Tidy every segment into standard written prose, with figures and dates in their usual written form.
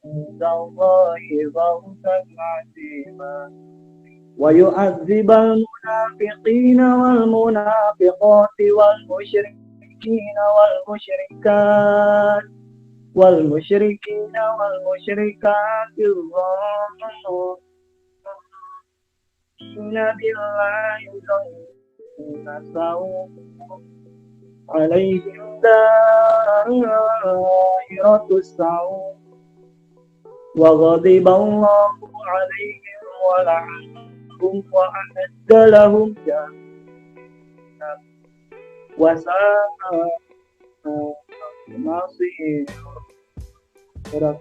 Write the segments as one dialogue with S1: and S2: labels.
S1: عند الله فوزا عظيما ويعذب المنافقين والمنافقات والمشركين والمشركات الظانين بالله ظن السوء عليهم دائرة السوء وغضب الله عليهم ولعنهم وأعد لهم جهنم وساءت masih. Terima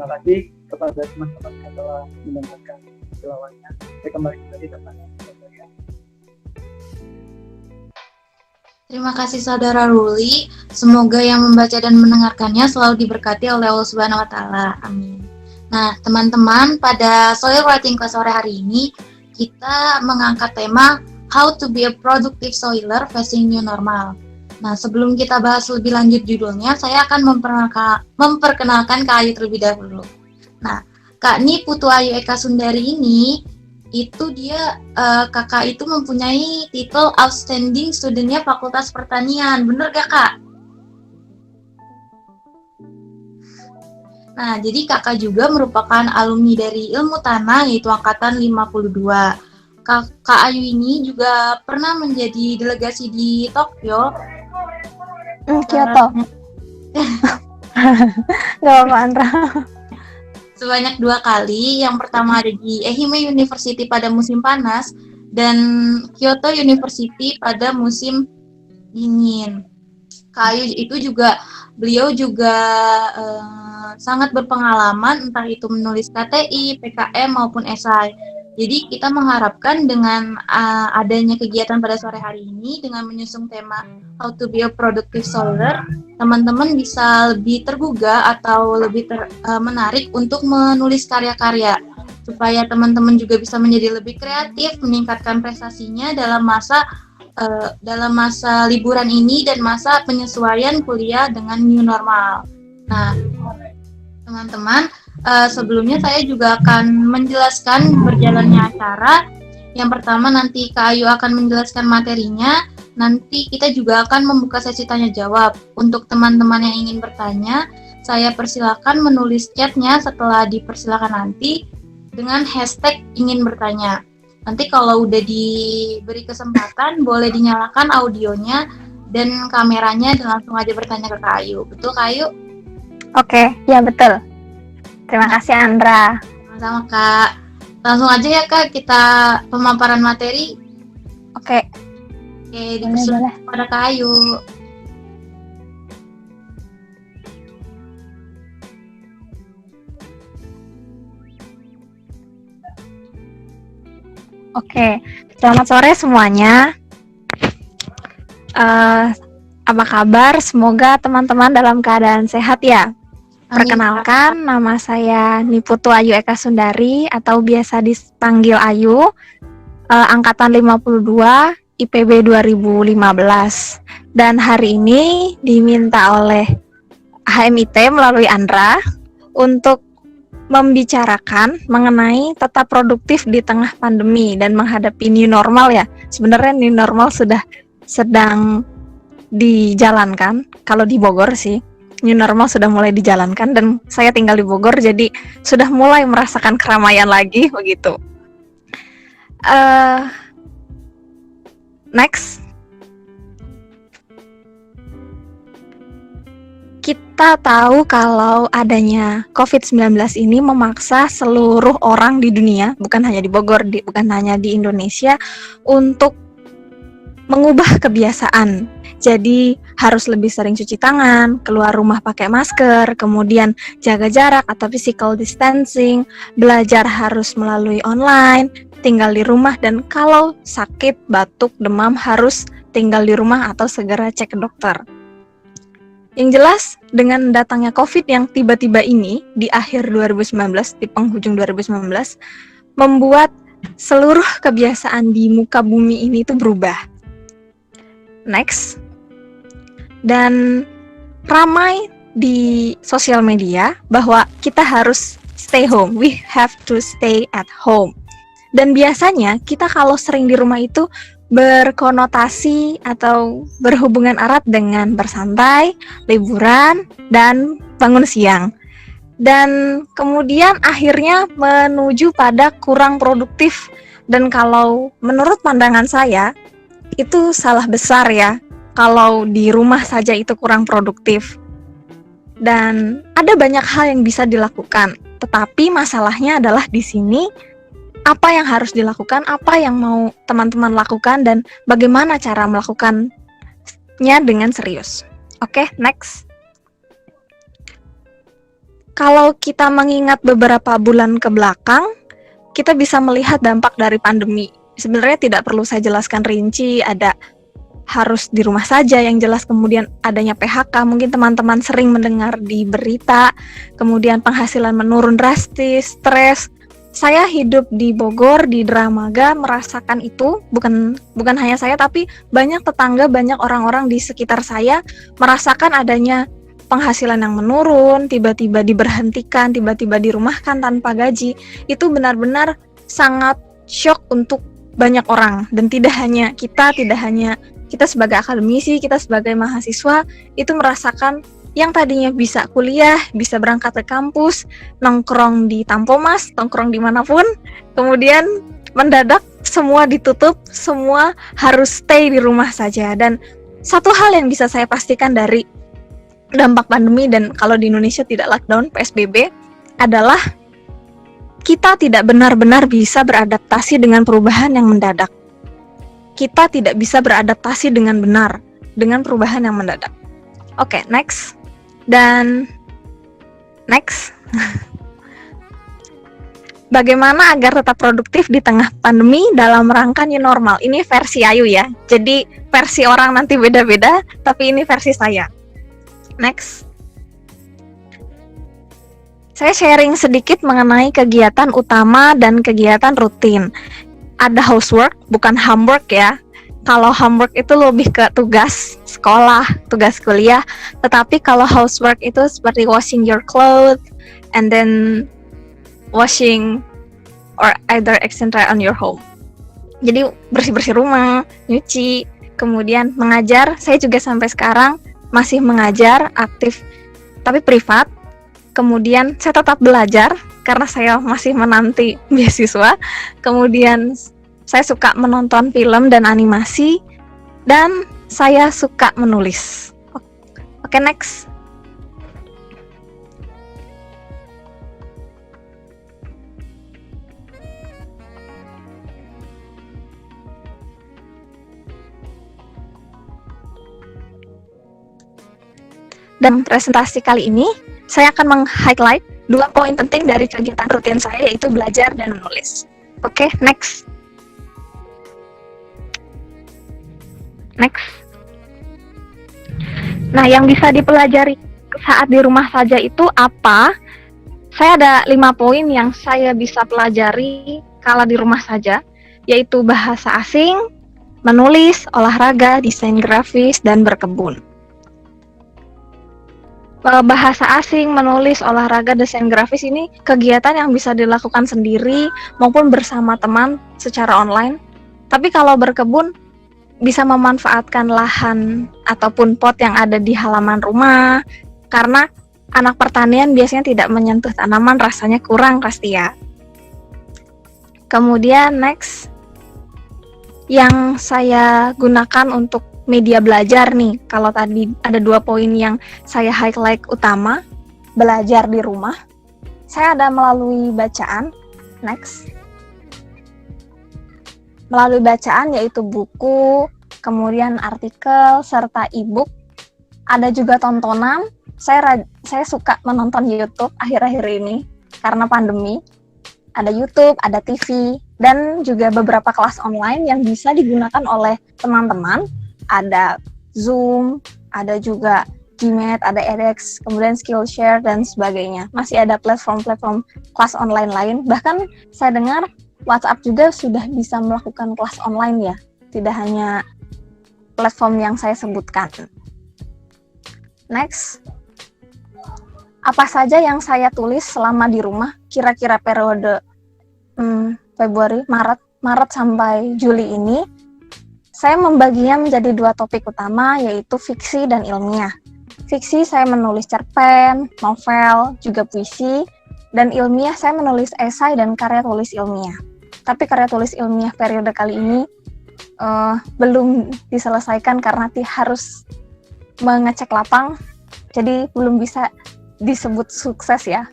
S1: kasih kepada teman-teman yang telah mendengarkan tilawahnya. Saya kembali tadi tentang saya.
S2: Terima kasih Saudara Ruli. Semoga yang membaca dan mendengarkannya selalu diberkati oleh Allah Subhanahu wa taala. Amin. Nah, teman-teman, pada Soil Writing Class sore hari ini kita mengangkat tema How to be a productive soiler facing new normal. Nah, sebelum kita bahas lebih lanjut judulnya, saya akan memperkenalkan Kak Ayu terlebih dahulu. Nah, Kak Putu Ayu Eka Sundari ini, itu dia kakak itu mempunyai titel Outstanding Student-nya Fakultas Pertanian. Bener gak, Kak? Nah, jadi kakak juga merupakan alumni dari Ilmu Tanah, yaitu Angkatan 52. Kak Ayu ini juga pernah menjadi delegasi di Tokyo,
S3: Kyoto. Gak apa-apa, Andra.
S2: Sebanyak 2 kali. Yang pertama ada di Ehime University pada musim panas dan Kyoto University pada musim dingin. Kayu itu juga, beliau juga sangat berpengalaman, entah itu menulis KTI, PKM maupun esai. Jadi kita mengharapkan dengan adanya kegiatan pada sore hari ini dengan menyusung tema How to be a productive soiler, teman-teman bisa lebih tergugah atau lebih menarik untuk menulis karya-karya supaya teman-teman juga bisa menjadi lebih kreatif, meningkatkan prestasinya dalam masa liburan ini dan masa penyesuaian kuliah dengan new normal. Nah, teman-teman, sebelumnya saya juga akan menjelaskan berjalannya acara. Yang pertama nanti Kak Ayu akan menjelaskan materinya. Nanti kita juga akan membuka sesi tanya jawab. Untuk teman-teman yang ingin bertanya, saya persilakan menulis chatnya setelah dipersilakan nanti dengan hashtag ingin bertanya. Nanti kalau udah diberi kesempatan, boleh dinyalakan audionya dan kameranya dan langsung aja bertanya ke Kak Ayu. Betul Kak Ayu?
S3: Oke, ya betul. Terima kasih Andra.
S2: Sama-sama Kak. Langsung aja ya Kak, kita pemaparan materi.
S3: Oke,
S2: dipersilakan kepada Kak Ayu.
S3: Oke, selamat sore semuanya. Apa kabar? Semoga teman-teman dalam keadaan sehat ya. Perkenalkan, nama saya Putu Ayu Eka Sundari atau biasa dipanggil Ayu, angkatan 52, IPB 2015. Dan hari ini diminta oleh HMIT melalui Andra untuk membicarakan mengenai tetap produktif di tengah pandemi dan menghadapi new normal ya. Sebenarnya new normal sudah sedang dijalankan. Kalau di Bogor sih, new normal sudah mulai dijalankan dan saya tinggal di Bogor, jadi sudah mulai merasakan keramaian lagi begitu. Next. Kita tahu kalau adanya COVID-19 ini memaksa seluruh orang di dunia, bukan hanya di Bogor, bukan hanya di Indonesia, untuk mengubah kebiasaan. Jadi harus lebih sering cuci tangan, keluar rumah pakai masker, kemudian jaga jarak atau physical distancing, belajar harus melalui online, tinggal di rumah, dan kalau sakit, batuk, demam harus tinggal di rumah atau segera cek ke dokter. Yang jelas, dengan datangnya COVID yang tiba-tiba ini, di akhir 2019, di penghujung 2019, membuat seluruh kebiasaan di muka bumi ini itu berubah. Next. Dan ramai di sosial media bahwa kita harus stay home, we have to stay at home. Dan biasanya kita kalau sering di rumah itu berkonotasi atau berhubungan erat dengan bersantai, liburan, dan bangun siang. Dan kemudian akhirnya menuju pada kurang produktif. Dan kalau menurut pandangan saya, itu salah besar ya, kalau di rumah saja itu kurang produktif. Dan ada banyak hal yang bisa dilakukan, tetapi masalahnya adalah di sini apa yang harus dilakukan, apa yang mau teman-teman lakukan, dan bagaimana cara melakukannya dengan serius. Oke, next. Kalau kita mengingat beberapa bulan ke belakang, kita bisa melihat dampak dari pandemi. Sebenarnya tidak perlu saya jelaskan rinci, ada harus di rumah saja yang jelas, kemudian adanya PHK, mungkin teman-teman sering mendengar di berita, kemudian penghasilan menurun drastis, stres. Saya hidup di Bogor, di Dramaga, merasakan itu, bukan hanya saya, tapi banyak tetangga, banyak orang-orang di sekitar saya merasakan adanya penghasilan yang menurun, tiba-tiba diberhentikan, tiba-tiba dirumahkan tanpa gaji. Itu benar-benar sangat shock untuk banyak orang, dan tidak hanya kita sebagai akademisi, kita sebagai mahasiswa itu merasakan yang tadinya bisa kuliah, bisa berangkat ke kampus, nongkrong di Tampomas, nongkrong dimanapun, kemudian mendadak semua ditutup, semua harus stay di rumah saja. Dan satu hal yang bisa saya pastikan dari dampak pandemi, dan kalau di Indonesia tidak lockdown, PSBB, adalah kita tidak benar-benar bisa beradaptasi dengan perubahan yang mendadak. Kita tidak bisa beradaptasi dengan benar dengan perubahan yang mendadak. Oke, next. Dan next. Bagaimana agar tetap produktif di tengah pandemi dalam rangka new normal? Ini versi Ayu ya. Jadi versi orang nanti beda-beda, tapi ini versi saya. Next. Saya sharing sedikit mengenai kegiatan utama dan kegiatan rutin. Ada housework, bukan homework ya. Kalau homework itu lebih ke tugas sekolah, tugas kuliah. Tetapi kalau housework itu seperti washing your clothes, and then washing or either etc. on your home. Jadi bersih-bersih rumah, nyuci, kemudian mengajar. Saya juga sampai sekarang masih mengajar, aktif, tapi privat. Kemudian saya tetap belajar karena saya masih menanti beasiswa. Kemudian saya suka menonton film dan animasi, dan saya suka menulis. Oke, next. Dan presentasi kali ini, saya akan meng-highlight 2 poin penting dari kegiatan rutin saya, yaitu belajar dan menulis. Oke, next. Next. Nah, yang bisa dipelajari saat di rumah saja itu apa? Saya ada 5 poin yang saya bisa pelajari kala di rumah saja, yaitu bahasa asing, menulis, olahraga, desain grafis, dan berkebun. Bahasa asing, menulis, olahraga, desain grafis ini kegiatan yang bisa dilakukan sendiri maupun bersama teman secara online. Tapi kalau berkebun, bisa memanfaatkan lahan ataupun pot yang ada di halaman rumah, karena anak pertanian biasanya tidak menyentuh tanaman, rasanya kurang pasti ya. Kemudian next, yang saya gunakan untuk media belajar nih, kalau tadi ada 2 poin yang saya highlight utama, belajar di rumah, saya ada melalui bacaan. Next. Melalui bacaan yaitu buku, kemudian artikel, serta e-book. Ada juga tontonan. Saya suka menonton YouTube akhir-akhir ini karena pandemi. Ada YouTube, ada TV, dan juga beberapa kelas online yang bisa digunakan oleh teman-teman. Ada Zoom, ada juga Gmat, ada edX, kemudian Skillshare, dan sebagainya. Masih ada platform-platform kelas online lain. Bahkan saya dengar WhatsApp juga sudah bisa melakukan kelas online ya, tidak hanya platform yang saya sebutkan. Next, apa saja yang saya tulis selama di rumah, kira-kira periode Februari, Maret sampai Juli ini, saya membaginya menjadi 2 topik utama, yaitu fiksi dan ilmiah. Fiksi saya menulis cerpen, novel, juga puisi, dan ilmiah saya menulis esai dan karya tulis ilmiah. Tapi karya tulis ilmiah periode kali ini belum diselesaikan karena harus mengecek lapang, jadi belum bisa disebut sukses ya.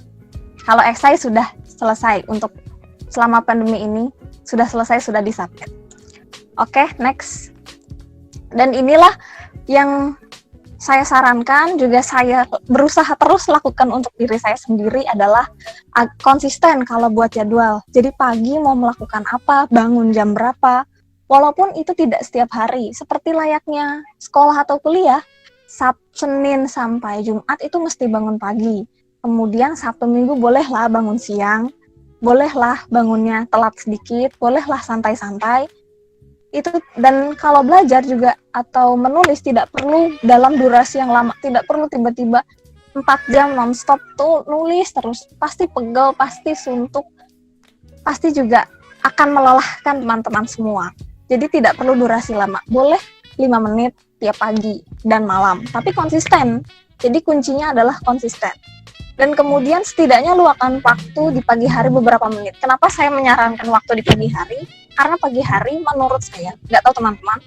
S3: Kalau esai sudah selesai untuk selama pandemi ini, sudah selesai, sudah disubmit. Oke, next. Dan inilah yang saya sarankan, juga saya berusaha terus lakukan untuk diri saya sendiri adalah konsisten kalau buat jadwal. Jadi pagi mau melakukan apa, bangun jam berapa, walaupun itu tidak setiap hari. Seperti layaknya sekolah atau kuliah, Senin sampai Jumat itu mesti bangun pagi. Kemudian Sabtu Minggu bolehlah bangun siang, bolehlah bangunnya telat sedikit, bolehlah santai-santai. Itu, dan kalau belajar juga atau menulis tidak perlu dalam durasi yang lama, tidak perlu tiba-tiba 4 jam non-stop tuh nulis terus, pasti pegel, pasti suntuk, pasti juga akan melelahkan teman-teman semua. Jadi tidak perlu durasi lama, boleh 5 menit tiap pagi dan malam, tapi konsisten. Jadi kuncinya adalah konsisten. Dan kemudian setidaknya luangkan waktu di pagi hari beberapa menit. Kenapa saya menyarankan waktu di pagi hari? Karena pagi hari menurut saya, nggak tahu teman-teman,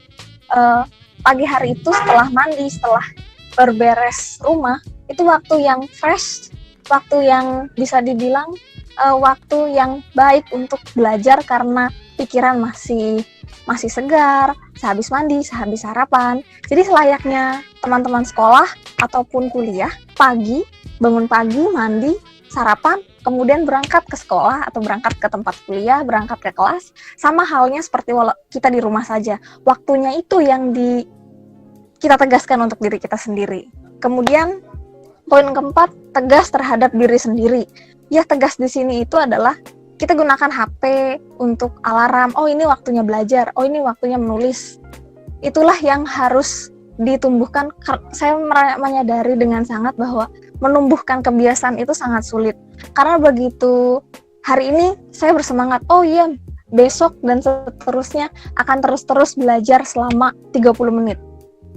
S3: pagi hari itu setelah mandi, setelah berberes rumah, itu waktu yang fresh, waktu yang bisa dibilang waktu yang baik untuk belajar karena pikiran masih segar, sehabis mandi, sehabis sarapan. Jadi selayaknya teman-teman sekolah ataupun kuliah, pagi, bangun pagi, mandi, sarapan, kemudian berangkat ke sekolah atau berangkat ke tempat kuliah, berangkat ke kelas, sama halnya seperti kita di rumah saja. Waktunya itu yang kita tegaskan untuk diri kita sendiri. Kemudian poin keempat, tegas terhadap diri sendiri. Ya, tegas di sini itu adalah kita gunakan HP untuk alarm. Oh, ini waktunya belajar. Oh, ini waktunya menulis. Itulah yang harus ditumbuhkan. Saya menyadari dengan sangat bahwa menumbuhkan kebiasaan itu sangat sulit. Karena begitu hari ini saya bersemangat, oh iya, besok dan seterusnya akan terus-terus belajar selama 30 menit.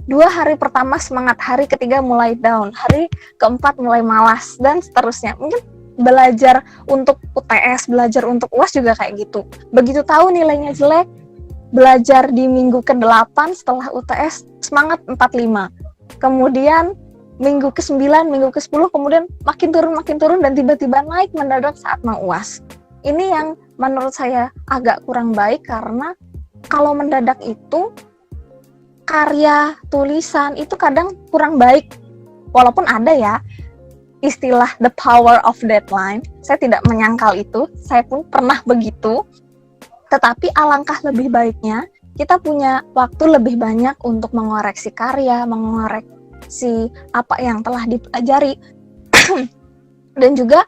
S3: 2 hari pertama semangat, hari ketiga mulai down, hari keempat mulai malas, dan seterusnya. Mungkin belajar untuk UTS, belajar untuk UAS juga kayak gitu. Begitu tahu nilainya jelek, belajar di minggu ke-8 setelah UTS, semangat 45. Kemudian minggu ke-9, minggu ke-10, kemudian makin turun, dan tiba-tiba naik mendadak saat mau UAS. Ini yang menurut saya agak kurang baik, karena kalau mendadak itu, karya tulisan itu kadang kurang baik. Walaupun ada ya, istilah the power of deadline, saya tidak menyangkal itu, saya pun pernah begitu. Tetapi alangkah lebih baiknya, kita punya waktu lebih banyak untuk mengoreksi karya, mengoreksi apa yang telah dipelajari. Dan juga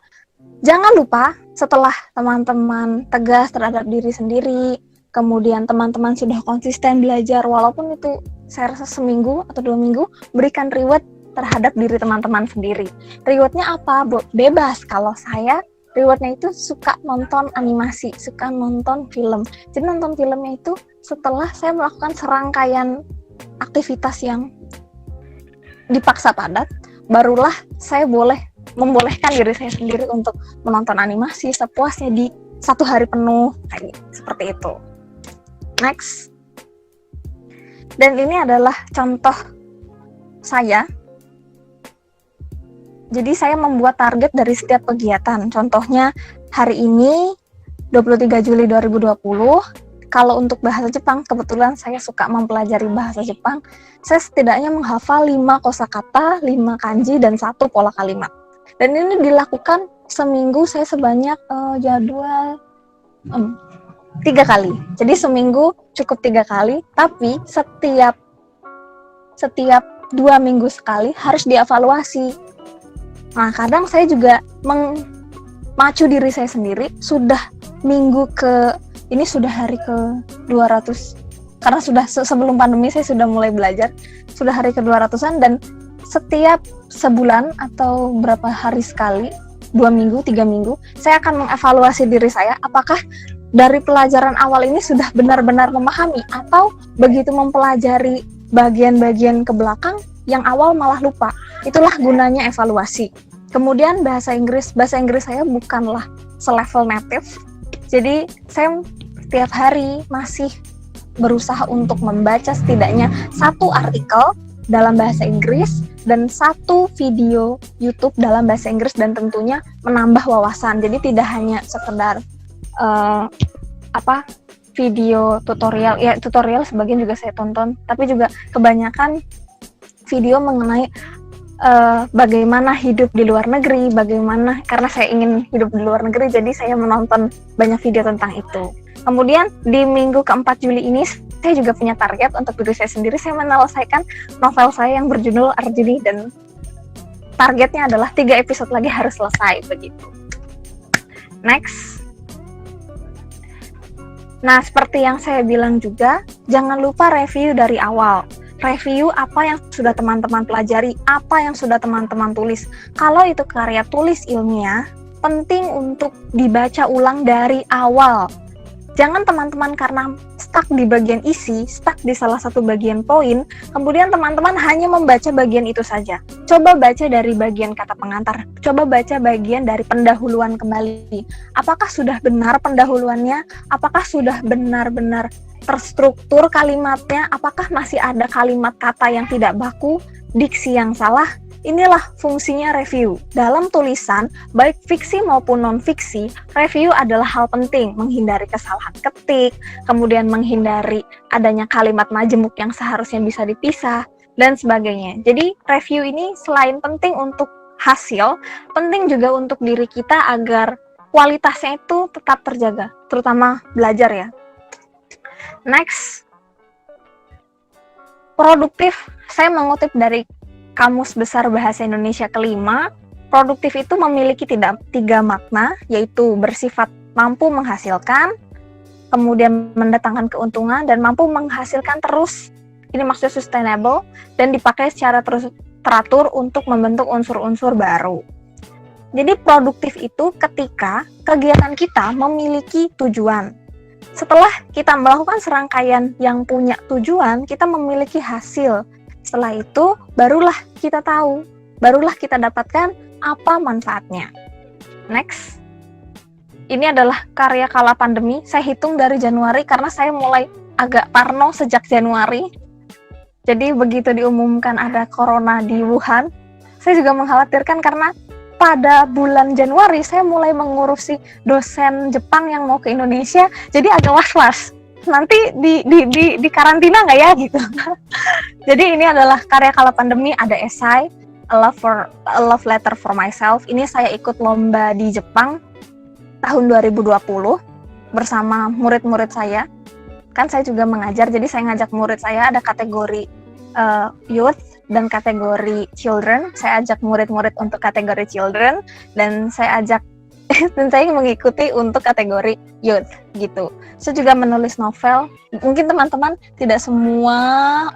S3: jangan lupa, setelah teman-teman tegas terhadap diri sendiri, kemudian teman-teman sudah konsisten belajar, walaupun itu saya rasa seminggu atau 2 minggu, berikan reward terhadap diri teman-teman sendiri. Rewardnya apa? Bebas. Kalau saya, rewardnya itu suka nonton animasi, suka nonton film. Jadi nonton filmnya itu setelah saya melakukan serangkaian aktivitas yang dipaksa padat, barulah saya membolehkan diri saya sendiri untuk menonton animasi sepuasnya di 1 hari penuh, kayak seperti itu. Next. Dan ini adalah contoh saya. Jadi saya membuat target dari setiap kegiatan. Contohnya hari ini 23 Juli 2020, kalau untuk bahasa Jepang, kebetulan saya suka mempelajari bahasa Jepang, saya setidaknya menghafal 5 kosakata, 5 kanji, dan 1 pola kalimat. Dan ini dilakukan seminggu, saya sebanyak jadwal 3 kali. Jadi seminggu cukup 3 kali, tapi setiap 2 minggu sekali harus dievaluasi. Nah, kadang saya juga memacu diri saya sendiri, sudah hari ke 200, karena sudah sebelum pandemi saya sudah mulai belajar, sudah hari ke 200-an, dan setiap sebulan atau berapa hari sekali, 2 minggu, 3 minggu, saya akan mengevaluasi diri saya, apakah dari pelajaran awal ini sudah benar-benar memahami, atau begitu mempelajari bagian-bagian ke belakang, yang awal malah lupa. Itulah gunanya evaluasi. Kemudian bahasa Inggris saya bukanlah selevel native, jadi saya setiap hari masih berusaha untuk membaca setidaknya 1 artikel dalam bahasa Inggris dan 1 video YouTube dalam bahasa Inggris, dan tentunya menambah wawasan. Jadi tidak hanya sekedar video tutorial, ya tutorial sebagian juga saya tonton, tapi juga kebanyakan video mengenai bagaimana hidup di luar negeri, bagaimana, karena saya ingin hidup di luar negeri, jadi saya menonton banyak video tentang itu. Kemudian di minggu ke-4 Juli ini, saya juga punya target untuk diri saya sendiri. Saya menyelesaikan novel saya yang berjudul Arjuni, dan targetnya adalah 3 episode lagi harus selesai, begitu. Next. Nah, seperti yang saya bilang juga, jangan lupa review dari awal. Review apa yang sudah teman-teman pelajari, apa yang sudah teman-teman tulis. Kalau itu karya tulis ilmiah, penting untuk dibaca ulang dari awal. Jangan teman-teman karena stuck di bagian isi, stuck di salah satu bagian poin, kemudian teman-teman hanya membaca bagian itu saja. Coba baca dari bagian kata pengantar, coba baca bagian dari pendahuluan kembali. Apakah sudah benar pendahuluannya? Apakah sudah benar-benar terstruktur kalimatnya? Apakah masih ada kalimat kata yang tidak baku, diksi yang salah? Inilah fungsinya review. Dalam tulisan, baik fiksi maupun non-fiksi, review adalah hal penting, menghindari kesalahan ketik, kemudian menghindari adanya kalimat majemuk yang seharusnya bisa dipisah, dan sebagainya. Jadi, review ini selain penting untuk hasil, penting juga untuk diri kita agar kualitasnya itu tetap terjaga, terutama belajar ya. Next, produktif. Saya mengutip dari Kamus Besar Bahasa Indonesia ke-5, produktif itu memiliki 3 makna, yaitu bersifat mampu menghasilkan, kemudian mendatangkan keuntungan, dan mampu menghasilkan terus. Ini maksudnya sustainable, dan dipakai secara teratur untuk membentuk unsur-unsur baru. Jadi produktif itu ketika kegiatan kita memiliki tujuan. Setelah kita melakukan serangkaian yang punya tujuan, kita memiliki hasil. Setelah itu, barulah kita tahu, barulah kita dapatkan apa manfaatnya. Next. Ini adalah karya kala pandemi. Saya hitung dari Januari karena saya mulai agak parno sejak Januari. Jadi begitu diumumkan ada corona di Wuhan, saya juga mengkhawatirkan karena pada bulan Januari saya mulai mengurusi dosen Jepang yang mau ke Indonesia, jadi agak was-was. Nanti di karantina nggak ya gitu. Jadi ini adalah karya kala pandemi, ada esai A Love Letter for Myself. Ini saya ikut lomba di Jepang tahun 2020 bersama murid-murid saya. Kan saya juga mengajar, jadi saya ngajak murid saya, ada kategori youth dan kategori children. Saya ajak murid-murid untuk kategori children, dan saya ajak dan saya mengikuti untuk kategori youth gitu. Saya juga menulis novel. Mungkin teman-teman tidak semua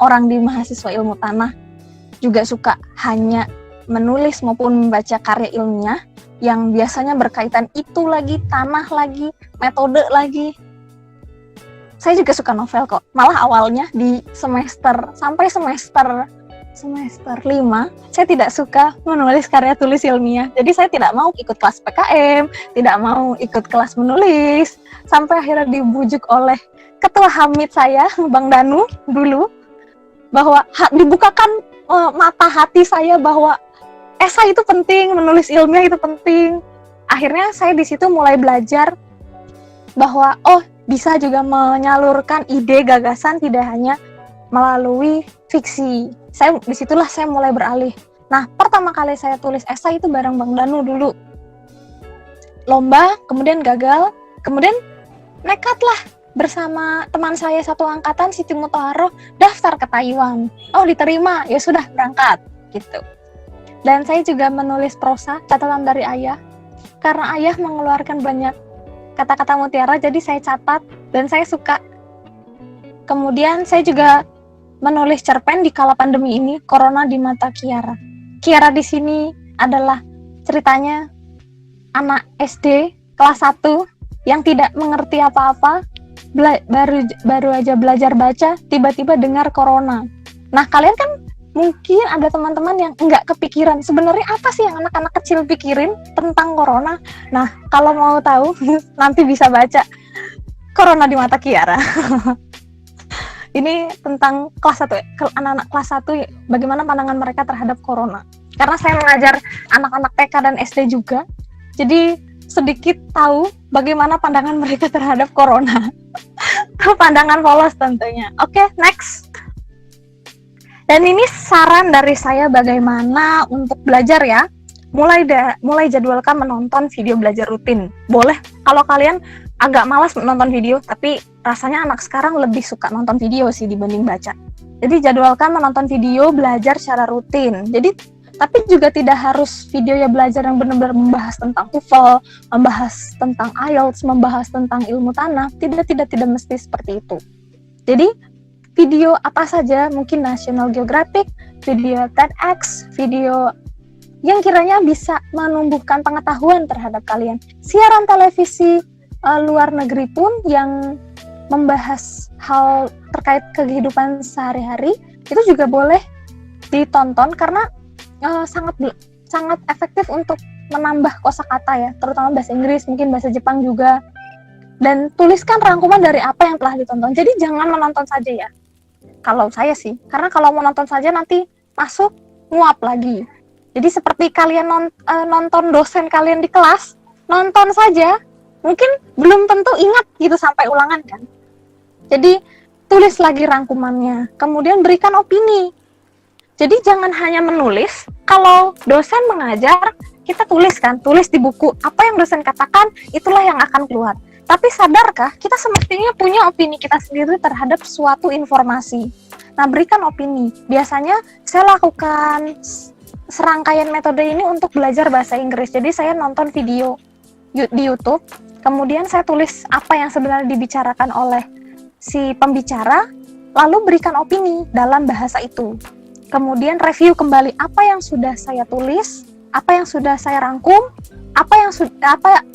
S3: orang di mahasiswa ilmu tanah juga suka hanya menulis maupun membaca karya ilmiah yang biasanya berkaitan itu lagi, tanah lagi, metode lagi. Saya juga suka novel kok. Malah awalnya di semester 5, saya tidak suka menulis karya tulis ilmiah. Jadi saya tidak mau ikut kelas PKM, tidak mau ikut kelas menulis, sampai akhirnya dibujuk oleh ketua Hamid saya, Bang Danu dulu, bahwa dibukakan mata hati saya bahwa esai itu penting, menulis ilmiah itu penting. Akhirnya saya di situ mulai belajar bahwa bisa juga menyalurkan ide gagasan tidak hanya melalui fiksi. Disitulah saya mulai beralih. Nah, pertama kali saya tulis esai itu bareng Bang Danu dulu. Lomba, kemudian gagal, kemudian nekatlah bersama teman saya satu angkatan, Siti Mutahharoh, daftar ke Taiwan. Oh, diterima, ya sudah berangkat, gitu. Dan saya juga menulis prosa, catatan dari ayah. Karena ayah mengeluarkan banyak kata-kata mutiara, jadi saya catat dan saya suka. Kemudian saya juga menulis cerpen di kala pandemi ini, Corona di Mata Kiara. Kiara di sini adalah ceritanya anak SD kelas 1 yang tidak mengerti apa-apa, baru aja belajar baca, tiba-tiba dengar Corona. Nah, kalian kan mungkin ada teman-teman yang nggak kepikiran sebenarnya apa sih yang anak-anak kecil pikirin tentang Corona. Nah, kalau mau tahu nanti bisa baca Corona di Mata Kiara. Ini tentang kelas 1, anak-anak kelas 1, bagaimana pandangan mereka terhadap Corona. Karena saya mengajar anak-anak TK dan SD juga, jadi sedikit tahu bagaimana pandangan mereka terhadap Corona. Pandangan polos tentunya. Oke, next. Dan ini saran dari saya bagaimana untuk belajar ya. Mulai jadwalkan menonton video belajar rutin. Boleh kalau kalian agak malas menonton video, tapi rasanya anak sekarang lebih suka nonton video sih dibanding baca. Jadi jadwalkan menonton video belajar secara rutin. Jadi tapi juga tidak harus video ya belajar yang benar-benar membahas tentang TOEFL, membahas tentang IELTS, membahas tentang ilmu tanah. Tidak mesti seperti itu. Jadi video apa saja, mungkin National Geographic, video TEDx, video yang kiranya bisa menumbuhkan pengetahuan terhadap kalian. Siaran televisi luar negeri pun yang membahas hal terkait kehidupan sehari-hari itu juga boleh ditonton karena sangat efektif untuk menambah kosakata ya, terutama bahasa Inggris, mungkin bahasa Jepang juga. Dan tuliskan rangkuman dari apa yang telah ditonton. Jadi jangan menonton saja ya. Kalau saya sih, karena kalau menonton saja nanti masuk nguap lagi. Jadi seperti kalian nonton dosen kalian di kelas, nonton saja, mungkin belum tentu ingat gitu sampai ulangan kan. Jadi tulis lagi rangkumannya, kemudian berikan opini. Jadi jangan hanya menulis, kalau dosen mengajar, kita tulis di buku, apa yang dosen katakan, itulah yang akan keluar. Tapi sadarkah, kita semestinya punya opini kita sendiri terhadap suatu informasi. Nah, berikan opini. Biasanya saya lakukan serangkaian metode ini untuk belajar bahasa Inggris. Jadi saya nonton video di YouTube, kemudian saya tulis apa yang sebenarnya dibicarakan oleh si pembicara, lalu berikan opini dalam bahasa itu. Kemudian review kembali apa yang sudah saya tulis, apa yang sudah saya rangkum, apa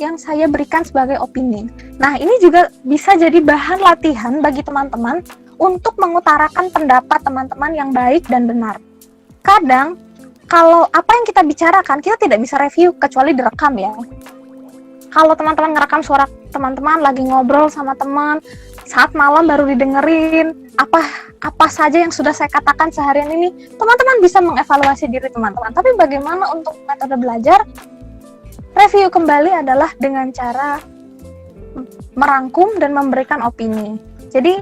S3: yang saya berikan sebagai opini. Nah, ini juga bisa jadi bahan latihan bagi teman-teman untuk mengutarakan pendapat teman-teman yang baik dan benar. Kadang, kalau apa yang kita bicarakan, kita tidak bisa review kecuali direkam ya. Kalau teman-teman ngerekam suara teman-teman lagi ngobrol sama teman, saat malam baru didengerin, apa saja yang sudah saya katakan seharian ini, teman-teman bisa mengevaluasi diri teman-teman. Tapi bagaimana untuk metode belajar? Review kembali adalah dengan cara merangkum dan memberikan opini. Jadi,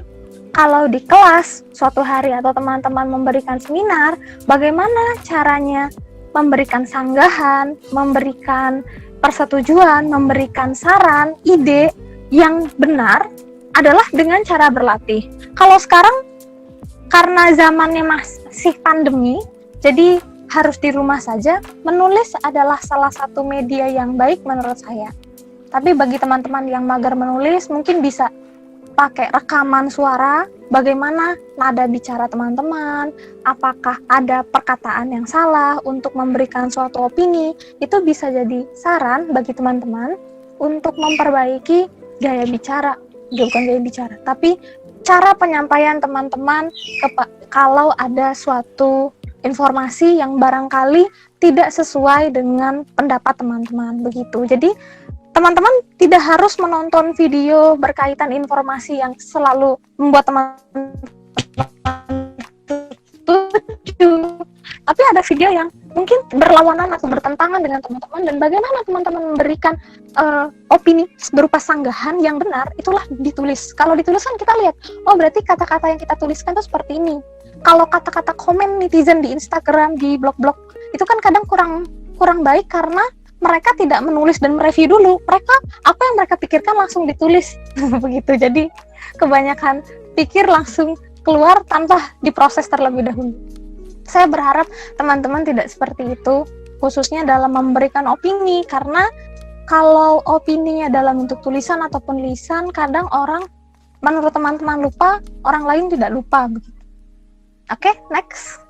S3: kalau di kelas suatu hari atau teman-teman memberikan seminar, bagaimana caranya memberikan sanggahan, memberikan persetujuan, memberikan saran, ide yang benar adalah dengan cara berlatih. Kalau sekarang karena zamannya masih pandemi, jadi harus di rumah saja, menulis adalah salah satu media yang baik menurut saya. Tapi bagi teman-teman yang mager menulis, mungkin bisa pakai rekaman suara, bagaimana nada bicara teman-teman, apakah ada perkataan yang salah untuk memberikan suatu opini, itu bisa jadi saran bagi teman-teman untuk memperbaiki gaya bicara, bukan gaya bicara, tapi cara penyampaian teman-teman kalau ada suatu informasi yang barangkali tidak sesuai dengan pendapat teman-teman, begitu. Jadi teman-teman tidak harus menonton video berkaitan informasi yang selalu membuat teman-teman setuju. Tapi ada video yang mungkin berlawanan atau bertentangan dengan teman-teman, dan bagaimana teman-teman memberikan opini berupa sanggahan yang benar, itulah ditulis. Kalau ditulis kan kita lihat, oh berarti kata-kata yang kita tuliskan itu seperti ini. Kalau kata-kata komen netizen di Instagram, di blog-blog, itu kan kadang kurang baik karena mereka tidak menulis dan mereview dulu. Apa yang mereka pikirkan langsung ditulis. Begitu. Jadi kebanyakan pikir langsung keluar tanpa diproses terlebih dahulu. Saya berharap teman-teman tidak seperti itu, khususnya dalam memberikan opini, karena kalau opininya dalam bentuk tulisan ataupun lisan, kadang orang, menurut teman-teman lupa, orang lain tidak lupa. Begitu. Oke, next.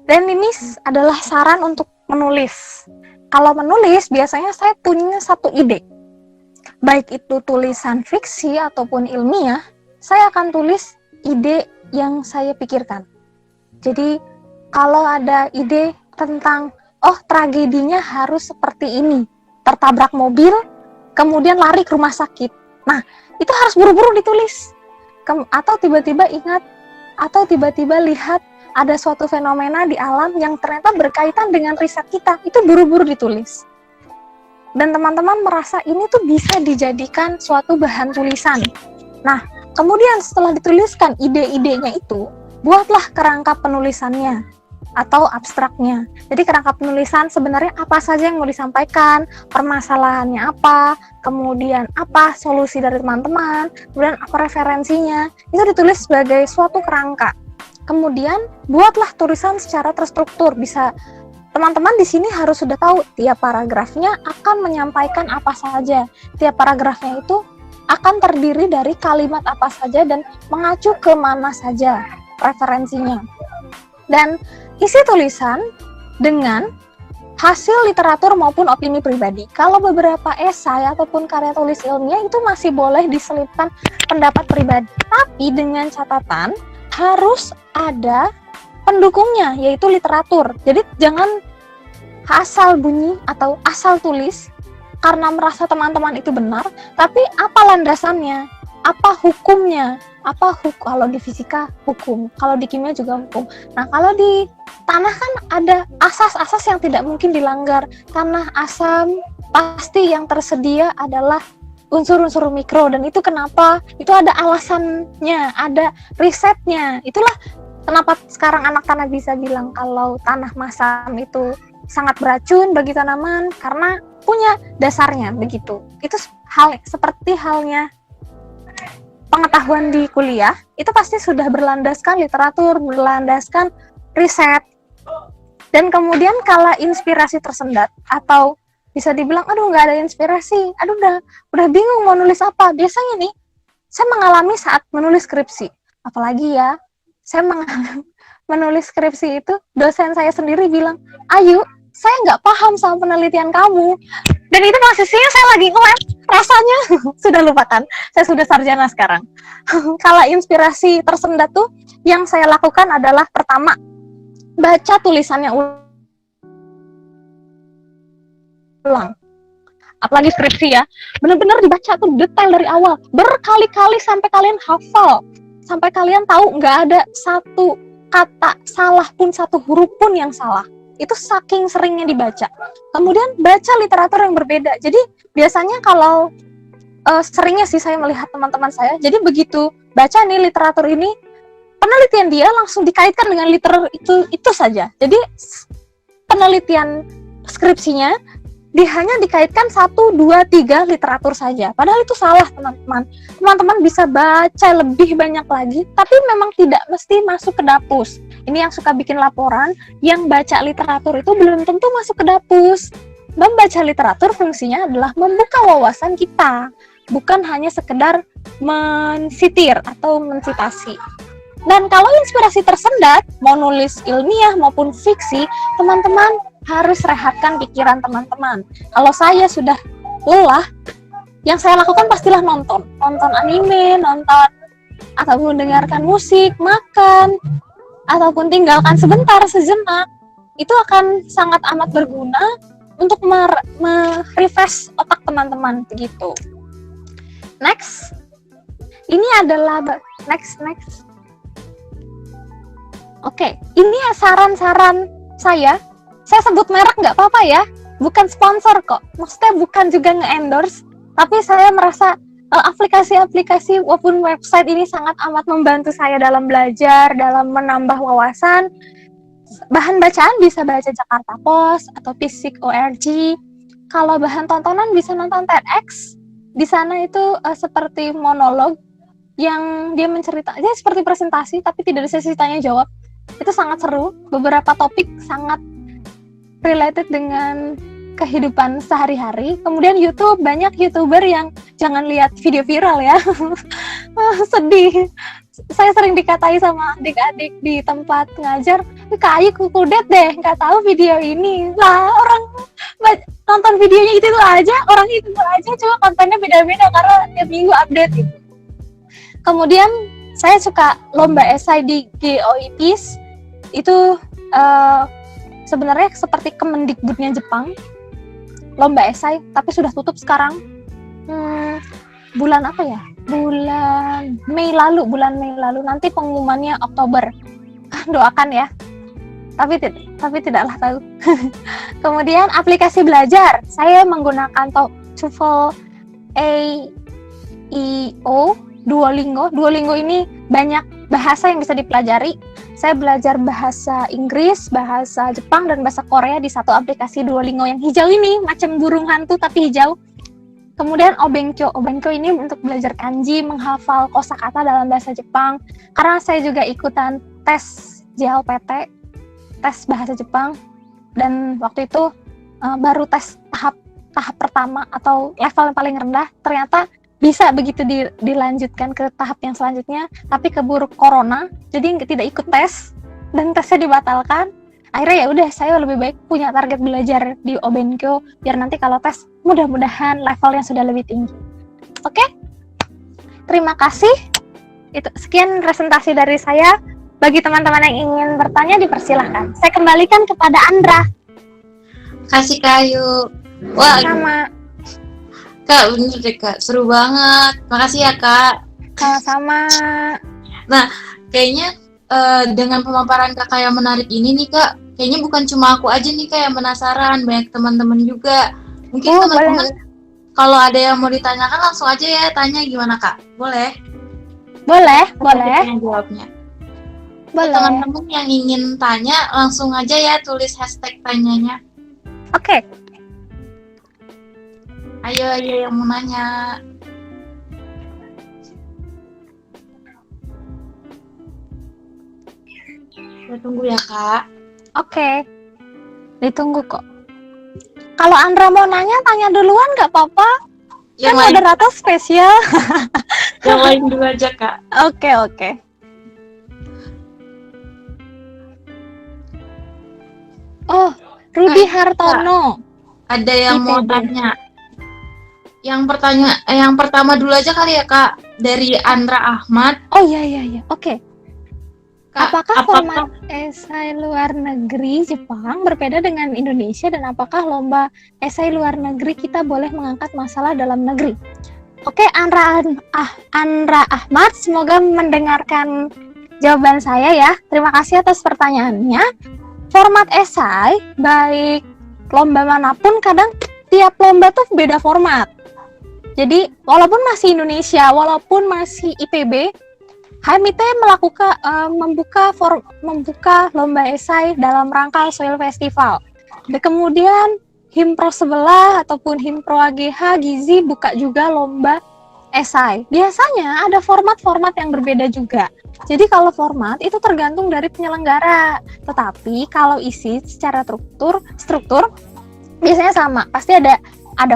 S3: Dan ini adalah saran untuk menulis. Kalau menulis, biasanya saya punya satu ide. Baik itu tulisan fiksi ataupun ilmiah, saya akan tulis ide yang saya pikirkan. Jadi, kalau ada ide tentang, oh tragedinya harus seperti ini, tertabrak mobil, kemudian lari ke rumah sakit. Nah, itu harus buru-buru ditulis. Atau tiba-tiba ingat, atau tiba-tiba lihat ada suatu fenomena di alam yang ternyata berkaitan dengan riset kita, itu buru-buru ditulis. Dan teman-teman merasa ini tuh bisa dijadikan suatu bahan tulisan. Nah, kemudian setelah dituliskan ide-idenya itu, buatlah kerangka penulisannya atau abstraknya. Jadi kerangka penulisan sebenarnya apa saja yang mau disampaikan, permasalahannya apa, kemudian apa solusi dari teman-teman, kemudian apa referensinya, itu ditulis sebagai suatu kerangka. Kemudian buatlah tulisan secara terstruktur. Bisa teman-teman di sini harus sudah tahu tiap paragrafnya akan menyampaikan apa saja. Tiap paragrafnya itu akan terdiri dari kalimat apa saja dan mengacu ke mana saja referensinya. Dan isi tulisan dengan hasil literatur maupun opini pribadi. Kalau beberapa esai ataupun karya tulis ilmiah itu masih boleh diselipkan pendapat pribadi, tapi dengan catatan harus ada pendukungnya, yaitu literatur. Jadi jangan asal bunyi atau asal tulis karena merasa teman-teman itu benar, tapi apa landasannya, apa hukumnya, kalau di fisika hukum, kalau di kimia juga hukum. Nah, kalau di tanah kan ada asas-asas yang tidak mungkin dilanggar. Tanah, asam, pasti yang tersedia adalah unsur-unsur mikro, dan itu kenapa? Itu ada alasannya, ada risetnya. Itulah kenapa sekarang anak tanah bisa bilang kalau tanah masam itu sangat beracun bagi tanaman, karena punya dasarnya begitu. Itu hal seperti halnya pengetahuan di kuliah, itu pasti sudah berlandaskan literatur, berlandaskan riset. Dan kemudian kala inspirasi tersendat atau bisa dibilang, aduh nggak ada inspirasi, aduh udah bingung mau nulis apa. Biasanya nih, saya mengalami saat menulis skripsi. Apalagi ya, saya menulis skripsi itu, dosen saya sendiri bilang, Ayu, saya nggak paham sama penelitian kamu. Dan itu posisinya saya lagi nge-lab, rasanya sudah lupakan, saya sudah sarjana sekarang. Kala inspirasi tersendat tuh, yang saya lakukan adalah pertama, baca tulisannya ulang. Apalagi skripsi ya, benar-benar dibaca tuh detail dari awal, berkali-kali sampai kalian hafal, sampai kalian tahu nggak ada satu kata salah pun, satu huruf pun yang salah. Itu saking seringnya dibaca. Kemudian baca literatur yang berbeda. Jadi biasanya kalau seringnya sih saya melihat teman-teman saya, jadi begitu baca nih literatur ini, penelitian dia langsung dikaitkan dengan literatur itu saja. Jadi penelitian skripsinya hanya dikaitkan 1, 2, 3 literatur saja. Padahal itu salah, teman-teman. Teman-teman bisa baca lebih banyak lagi, tapi memang tidak mesti masuk ke dapus. Ini yang suka bikin laporan, yang baca literatur itu belum tentu masuk ke dapus. Membaca literatur fungsinya adalah membuka wawasan kita, bukan hanya sekedar mensitir atau mensitasi. Dan kalau inspirasi tersendat, mau nulis ilmiah maupun fiksi, teman-teman harus rehatkan pikiran teman-teman. Kalau saya sudah lelah, yang saya lakukan pastilah nonton anime, nonton atau mendengarkan musik, makan, ataupun tinggalkan sebentar, sejenak. Itu akan sangat amat berguna untuk merefresh otak teman-teman begitu. Next, ini adalah next. Oke, ini saran-saran saya. Saya sebut merek nggak apa-apa ya, bukan sponsor kok. Maksudnya bukan juga nge-endorse, tapi saya merasa aplikasi-aplikasi maupun website ini sangat amat membantu saya dalam belajar, dalam menambah wawasan. Bahan bacaan bisa baca Jakarta Post atau Fisik.org. Kalau bahan tontonan bisa nonton TEDx. Di sana itu seperti monolog yang dia menceritakan, dia seperti presentasi tapi tidak ada sesi tanya jawab. Itu sangat seru. Beberapa topik sangat related dengan kehidupan sehari-hari. Kemudian YouTube, banyak YouTuber yang jangan lihat video viral ya. Sedih. saya sering dikatai sama adik-adik di tempat ngajar, Kak Ayu kudet deh, nggak tahu video ini. Lah orang nonton videonya itu aja, orang itu aja, cuma kontennya beda-beda karena tiap minggu update gitu. Kemudian saya suka lomba esai di GOIPIS itu sebenarnya seperti Kemendikbudnya Jepang, lomba esai, tapi sudah tutup sekarang. Bulan apa ya? Bulan Mei lalu. Nanti pengumumannya Oktober. Doakan ya. Tapi tidaklah tahu. Kemudian aplikasi belajar. Saya menggunakan TOEFL AEO, Duolingo. Duolingo ini banyak bahasa yang bisa dipelajari. Saya belajar bahasa Inggris, bahasa Jepang, dan bahasa Korea di satu aplikasi Duolingo yang hijau ini, macam burung hantu tapi hijau. Kemudian Obenkyo ini untuk belajar kanji, menghafal kosakata dalam bahasa Jepang. Karena saya juga ikutan tes JLPT, tes bahasa Jepang, dan waktu itu baru tes tahap pertama atau level yang paling rendah. Ternyata bisa begitu dilanjutkan ke tahap yang selanjutnya, tapi keburu corona, jadi tidak ikut tes dan tesnya dibatalkan. Akhirnya ya udah, saya lebih baik punya target belajar di Obenkyo biar nanti kalau tes mudah-mudahan levelnya sudah lebih tinggi. Oke? Terima kasih. Itu sekian presentasi dari saya. Bagi teman-teman yang ingin bertanya dipersilahkan. Saya kembalikan kepada Andra.
S2: Kasih Kayu. Wah,
S3: Sama.
S2: Kak, bener deh Kak, seru banget. Makasih ya Kak.
S3: Sama-sama.
S2: Nah, kayaknya dengan pemaparan Kakak yang menarik ini nih Kak, kayaknya bukan cuma aku aja nih Kak yang penasaran, banyak teman-teman juga. Mungkin teman-teman kalau ada yang mau ditanyakan langsung aja ya, tanya gimana Kak? Boleh?
S3: Boleh.
S2: Jawabnya.
S3: Boleh.
S2: Teman-teman yang ingin tanya langsung aja ya, tulis hashtag tanyanya.
S3: Oke.
S2: Ayo yang mau nanya. Saya tunggu ya Kak.
S3: Oke. Ditunggu kok. Kalau Andra mau nanya, tanya duluan nggak apa-apa.
S2: Yang
S3: Kan
S2: lain,
S3: moderator spesial.
S2: yang lain dulu aja Kak.
S3: Oke. Oh, Rudi Hartono.
S2: Ada yang mau
S3: IPB.
S2: tanya. Yang pertama dulu aja kali ya Kak, dari Andra Ahmad.
S3: Oh iya. Oke.
S2: Kak,
S3: Apakah format esai luar negeri Jepang berbeda dengan Indonesia, dan apakah lomba esai luar negeri kita boleh mengangkat masalah dalam negeri? Oke, Andra Ahmad, semoga mendengarkan jawaban saya ya. Terima kasih atas pertanyaannya. Format esai, baik lomba manapun, kadang tiap lomba tuh beda format. Jadi, walaupun masih Indonesia, walaupun masih IPB, HMIT membuka lomba esai dalam rangka Soil Festival. Dan kemudian Himpro sebelah ataupun Himpro AGH Gizi buka juga lomba esai. Biasanya ada format-format yang berbeda juga. Jadi kalau format itu tergantung dari penyelenggara. Tetapi kalau isi secara struktur biasanya sama. Pasti ada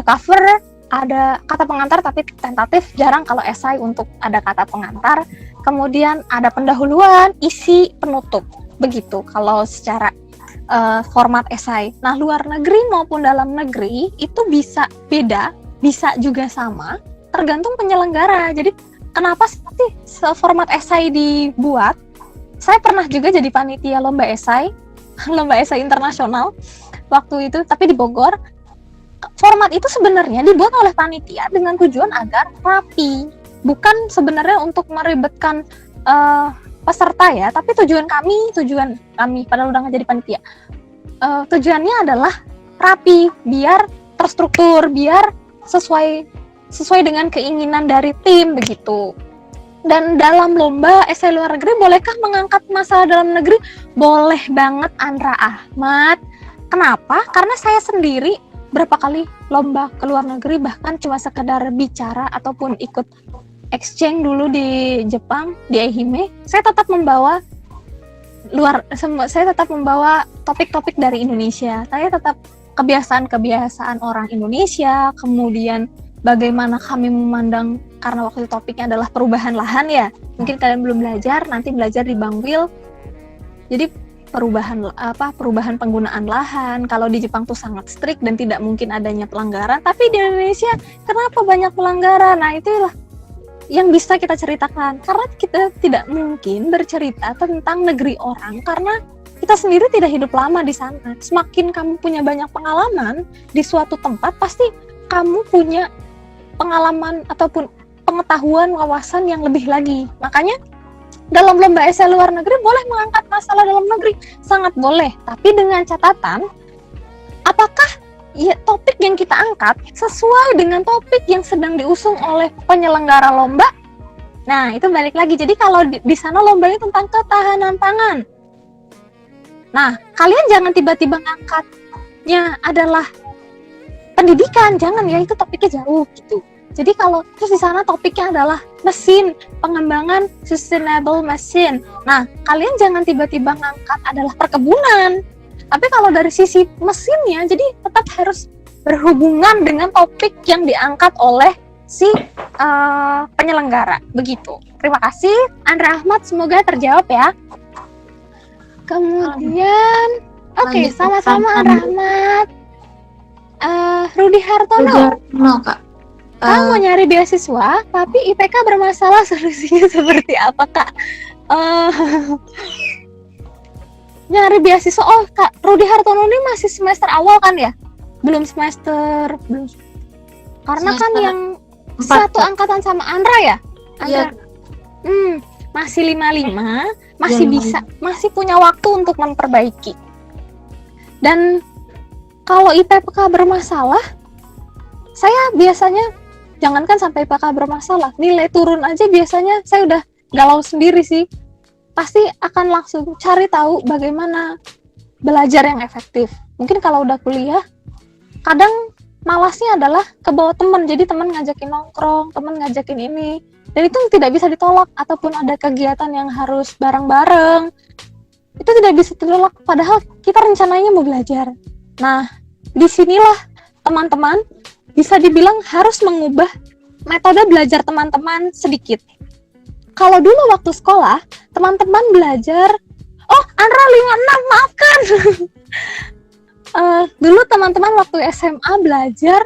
S3: cover, ada kata pengantar, tapi tentatif jarang kalau esai untuk ada kata pengantar. Kemudian ada pendahuluan, isi, penutup. Begitu kalau secara format esai. Nah, luar negeri maupun dalam negeri itu bisa beda, bisa juga sama, tergantung penyelenggara. Jadi kenapa sih format esai dibuat? Saya pernah juga jadi panitia lomba esai internasional waktu itu, tapi di Bogor. Format itu sebenarnya dibuat oleh panitia dengan tujuan agar rapi, bukan sebenarnya untuk meribetkan peserta ya, tapi tujuan kami padahal udah nggak jadi panitia, tujuannya adalah rapi, biar terstruktur, biar sesuai dengan keinginan dari tim begitu. Dan dalam lomba esai luar negeri, bolehkah mengangkat masalah dalam negeri? Boleh banget, Andra Ahmad. Kenapa? Karena saya sendiri berapa kali lomba ke luar negeri, bahkan cuma sekedar bicara ataupun ikut exchange dulu di Jepang, di Ehime, saya tetap membawa topik-topik dari Indonesia. Saya tetap kebiasaan orang Indonesia, kemudian bagaimana kami memandang karena waktu itu topiknya adalah perubahan lahan ya. Mungkin kalian belum belajar, nanti belajar di Bangwil. Jadi perubahan penggunaan lahan. Kalau di Jepang tuh sangat strict dan tidak mungkin adanya pelanggaran. Tapi di Indonesia kenapa banyak pelanggaran? Nah, itulah yang bisa kita ceritakan. Karena kita tidak mungkin bercerita tentang negeri orang karena kita sendiri tidak hidup lama di sana. Semakin kamu punya banyak pengalaman di suatu tempat, pasti kamu punya pengalaman ataupun pengetahuan, wawasan yang lebih lagi. Makanya dalam lomba esai luar negeri boleh mengangkat masalah dalam negeri, sangat boleh. Tapi dengan catatan, apakah topik yang kita angkat sesuai dengan topik yang sedang diusung oleh penyelenggara lomba? Nah, itu balik lagi. Jadi kalau di sana lombanya tentang ketahanan pangan. Nah, kalian jangan tiba-tiba ngangkatnya adalah pendidikan, jangan ya, itu topiknya jauh gitu. Jadi kalau terus di sana topiknya adalah mesin, pengembangan sustainable machine. Nah, kalian jangan tiba-tiba ngangkat adalah perkebunan. Tapi kalau dari sisi mesinnya, jadi tetap harus berhubungan dengan topik yang diangkat oleh si penyelenggara. Begitu. Terima kasih, Andra Ahmad. Semoga terjawab ya. Kemudian, oke, sama-sama Andra Ahmad. Rudi Hartono.
S2: Kak.
S3: Kamu mau nyari beasiswa, tapi IPK bermasalah, solusinya seperti apa, Kak? Nyari beasiswa, Kak, Rudi Hartono ini masih semester awal kan ya? Belum. Karena kan yang
S2: 4,
S3: satu angkatan sama Andra ya?
S2: Iya.
S3: Masih 55, masih bisa, masih punya waktu untuk memperbaiki. Dan kalau IPK bermasalah, saya biasanya jangankan sampai IPK bermasalah, nilai turun aja biasanya saya udah galau sendiri sih. Pasti akan langsung cari tahu bagaimana belajar yang efektif. Mungkin kalau udah kuliah, kadang malasnya adalah ke bawah teman. Jadi teman ngajakin nongkrong, teman ngajakin ini, dan itu tidak bisa ditolak. Ataupun ada kegiatan yang harus bareng-bareng, itu tidak bisa ditolak. Padahal kita rencananya mau belajar. Nah, disinilah teman-teman bisa dibilang harus mengubah metode belajar teman-teman sedikit. Kalau dulu waktu sekolah, teman-teman belajar, Andra 56, maafkan. Dulu teman-teman waktu SMA belajar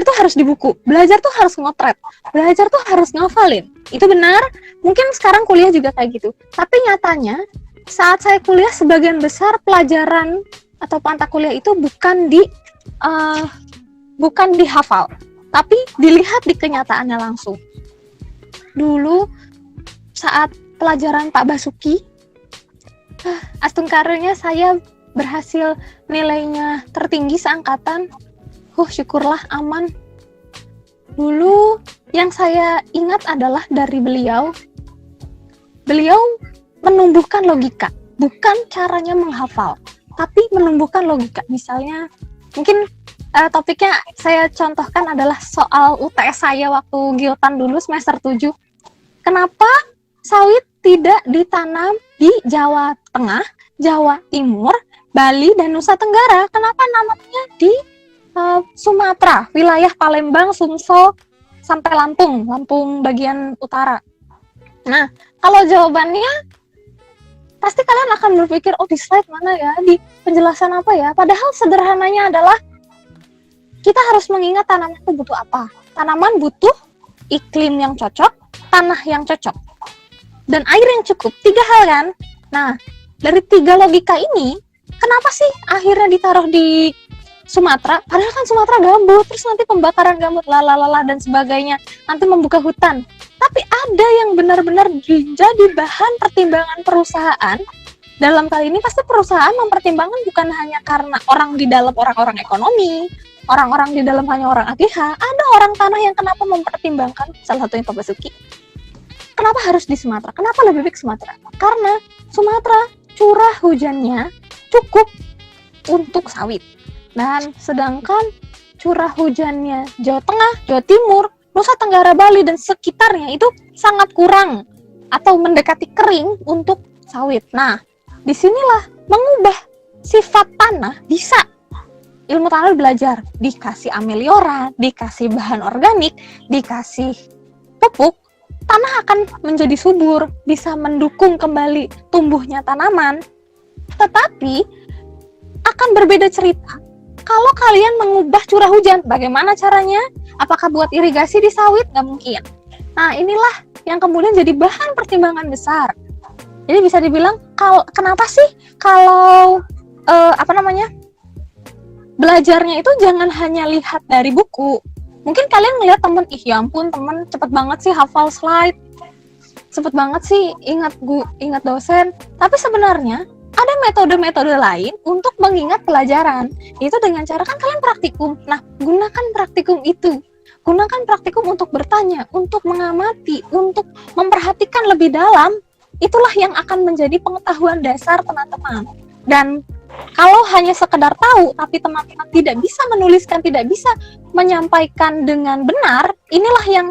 S3: tuh harus di buku, belajar tuh harus ngotret, belajar tuh harus ngafalin. Itu benar, mungkin sekarang kuliah juga kayak gitu. Tapi nyatanya, saat saya kuliah, sebagian besar pelajaran atau mata kuliah itu bukan dihafal, tapi dilihat di kenyataannya langsung. Dulu saat pelajaran Pak Basuki, astungkaranya saya berhasil nilainya tertinggi seangkatan. Syukurlah aman. Dulu yang saya ingat adalah dari beliau menumbuhkan logika, bukan caranya menghafal, tapi menumbuhkan logika. Misalnya, mungkin topiknya saya contohkan adalah soal UTS saya waktu Giotan dulu semester 7. Kenapa sawit tidak ditanam di Jawa Tengah, Jawa Timur, Bali, dan Nusa Tenggara? Kenapa nanamnya di Sumatera, wilayah Palembang, Sumsel, sampai Lampung bagian utara? Nah, kalau jawabannya pasti kalian akan berpikir, di slide mana ya, di penjelasan apa ya? Padahal sederhananya adalah kita harus mengingat tanaman itu butuh apa. Tanaman butuh iklim yang cocok, tanah yang cocok, dan air yang cukup. 3 hal kan? Nah, dari 3 logika ini, kenapa sih akhirnya ditaruh di Sumatera? Padahal kan Sumatera gambut, terus nanti pembakaran gambut, dan sebagainya, nanti membuka hutan. Tapi ada yang benar-benar jadi bahan pertimbangan perusahaan. Dalam kali ini pasti perusahaan mempertimbangkan bukan hanya karena orang di dalam orang-orang ekonomi, orang-orang di dalam hanya orang AGH, ada orang tanah yang kenapa mempertimbangkan, salah satunya Pak Basuki. Kenapa harus di Sumatera? Kenapa lebih baik Sumatera? Karena Sumatera curah hujannya cukup untuk sawit. Dan sedangkan curah hujannya Jawa Tengah, Jawa Timur, Nusa Tenggara, Bali, dan sekitarnya itu sangat kurang atau mendekati kering untuk sawit. Nah, disinilah mengubah sifat tanah bisa. ilmu tanah belajar, dikasih ameliora, dikasih bahan organik, dikasih pupuk, tanah akan menjadi subur, bisa mendukung kembali tumbuhnya tanaman. Tetapi akan berbeda cerita kalau kalian mengubah curah hujan. Bagaimana caranya? Apakah buat irigasi di sawit? Nggak mungkin. Nah, inilah yang kemudian jadi bahan pertimbangan besar. Jadi bisa dibilang, kenapa sih kalau belajarnya itu jangan hanya lihat dari buku. Mungkin kalian ngeliat temen, ya ampun temen cepet banget sih hafal slide, cepet banget sih ingat dosen. Tapi sebenarnya ada metode-metode lain untuk mengingat pelajaran. Itu dengan cara kan kalian praktikum. Nah, gunakan praktikum itu. Gunakan praktikum untuk bertanya, untuk mengamati, untuk memperhatikan lebih dalam. Itulah yang akan menjadi pengetahuan dasar teman-teman. Dan kalau hanya sekedar tahu, tapi teman-teman tidak bisa menuliskan, tidak bisa menyampaikan dengan benar, inilah yang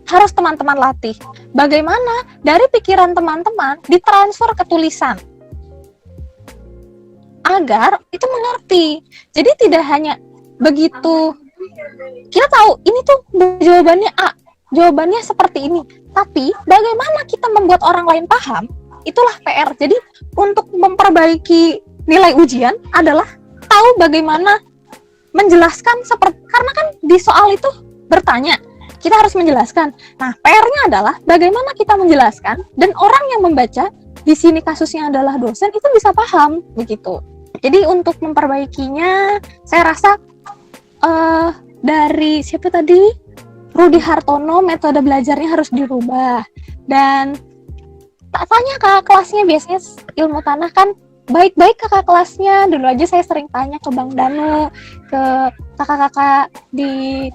S3: harus teman-teman latih. Bagaimana dari pikiran teman-teman ditransfer ke tulisan, agar itu mengerti. Jadi tidak hanya begitu, kita tahu ini tuh jawabannya A, jawabannya seperti ini, tapi bagaimana kita membuat orang lain paham, itulah PR. Jadi untuk memperbaiki nilai ujian adalah tahu bagaimana menjelaskan, karena kan di soal itu bertanya, kita harus menjelaskan. Nah, PR-nya adalah bagaimana kita menjelaskan dan orang yang membaca, di sini kasusnya adalah dosen, itu bisa paham begitu. Jadi untuk memperbaikinya, saya rasa dari siapa tadi? Rudi Hartono, metode belajarnya harus dirubah. Dan tak tanya kakak kelasnya, biasanya ilmu tanah kan baik-baik kakak kelasnya. Dulu aja saya sering tanya ke Bang Danu, ke kakak-kakak di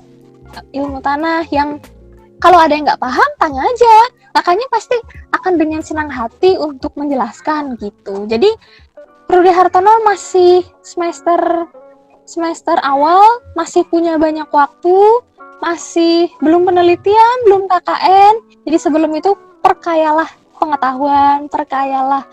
S3: ilmu tanah yang kalau ada yang nggak paham, tanya aja. Kakaknya pasti akan dengan senang hati untuk menjelaskan gitu. Jadi Rudi Hartono masih semester awal, masih punya banyak waktu, masih belum penelitian, belum KKN. Jadi sebelum itu perkayalah pengetahuan, perkayalah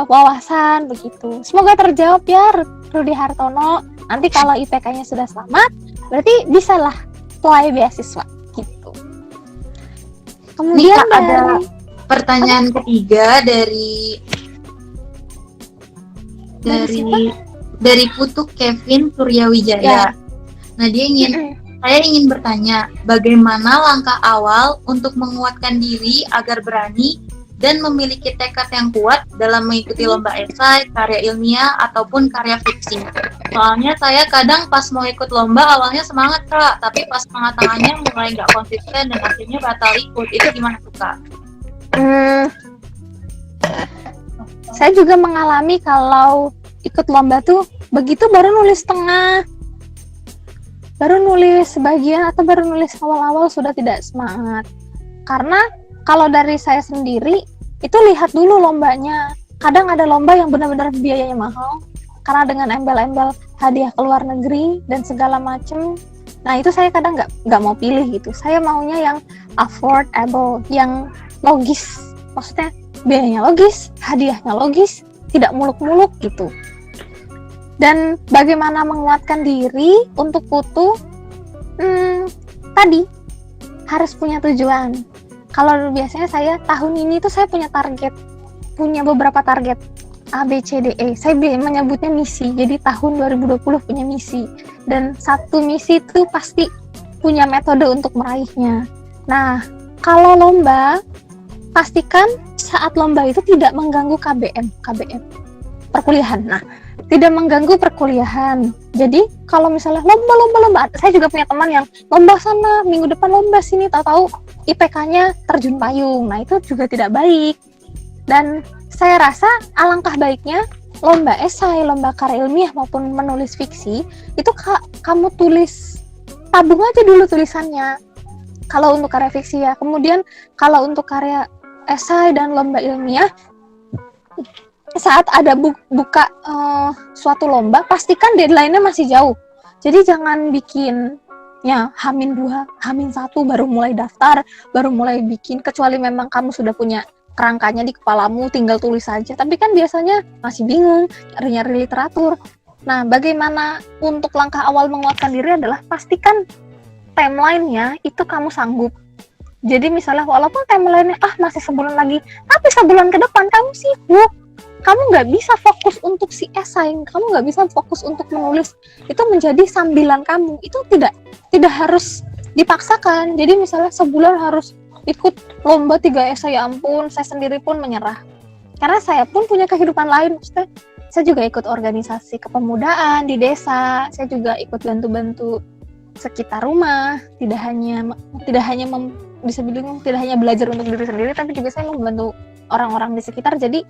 S3: wawasan begitu. Semoga terjawab ya Rudi Hartono. Nanti kalau IPK-nya sudah selamat, berarti bisalah apply beasiswa gitu. Kemudian
S2: Nih, Kak, ada pertanyaan ketiga dari Putu Kevin Suryawijaya.
S3: Ya.
S2: Nah, saya ingin bertanya, bagaimana langkah awal untuk menguatkan diri agar berani dan memiliki tekad yang kuat dalam mengikuti lomba esai, karya ilmiah, ataupun karya fiksi? Soalnya saya kadang pas mau ikut lomba awalnya semangat, Kak, tapi pas tengah-tengahnya mulai nggak konsisten dan akhirnya batal ikut. Itu gimana tuh, Kak?
S3: Saya juga mengalami kalau ikut lomba tuh begitu baru nulis setengah, baru nulis sebagian, atau baru nulis awal-awal sudah tidak semangat. Karena kalau dari saya sendiri itu lihat dulu lombanya. Kadang ada lomba yang benar-benar biayanya mahal karena dengan embel-embel hadiah ke luar negeri dan segala macem. Nah itu saya kadang nggak mau pilih gitu. Saya maunya yang affordable, yang logis. Maksudnya biayanya logis, hadiahnya logis, tidak muluk-muluk gitu. Dan bagaimana menguatkan diri untuk Putu? Tadi harus punya tujuan. Kalau biasanya saya tahun ini tuh saya punya beberapa target A, B, C, D, E. Saya menyebutnya misi. Jadi tahun 2020 punya misi. Dan satu misi itu pasti punya metode untuk meraihnya. Nah, kalau lomba, pastikan saat lomba itu tidak mengganggu KBM, perkuliahan. Nah, tidak mengganggu perkuliahan. Jadi kalau misalnya lomba, saya juga punya teman yang lomba sana, minggu depan lomba sini, tahu-tahu IPK-nya terjun payung. Nah, itu juga tidak baik. Dan saya rasa alangkah baiknya lomba esai, lomba karya ilmiah maupun menulis fiksi, itu kamu tulis, tabung aja dulu tulisannya. Kalau untuk karya fiksi ya. Kemudian kalau untuk karya esai dan lomba ilmiah, saat ada buka suatu lomba, pastikan deadline-nya masih jauh. Jadi jangan bikin ya H-2, H-1 baru mulai daftar, baru mulai bikin, kecuali memang kamu sudah punya kerangkanya di kepalamu, tinggal tulis saja. Tapi kan biasanya masih bingung, nyari literatur. Nah, bagaimana untuk langkah awal menguatkan diri adalah pastikan timeline-nya itu kamu sanggup. Jadi misalnya walaupun timeline-nya masih sebulan lagi, tapi sebulan ke depan kamu sibuk. Kamu nggak bisa fokus untuk si esai, kamu nggak bisa fokus untuk menulis. Itu menjadi sambilan kamu. Itu tidak harus dipaksakan. Jadi misalnya sebulan harus ikut lomba 3 esai, ya ampun, saya sendiri pun menyerah. Karena saya pun punya kehidupan lain. Maksudnya, saya juga ikut organisasi kepemudaan di desa, saya juga ikut bantu-bantu sekitar rumah, tidak hanya bisa bilang tidak hanya belajar untuk diri sendiri, tapi juga saya membantu orang-orang di sekitar. Jadi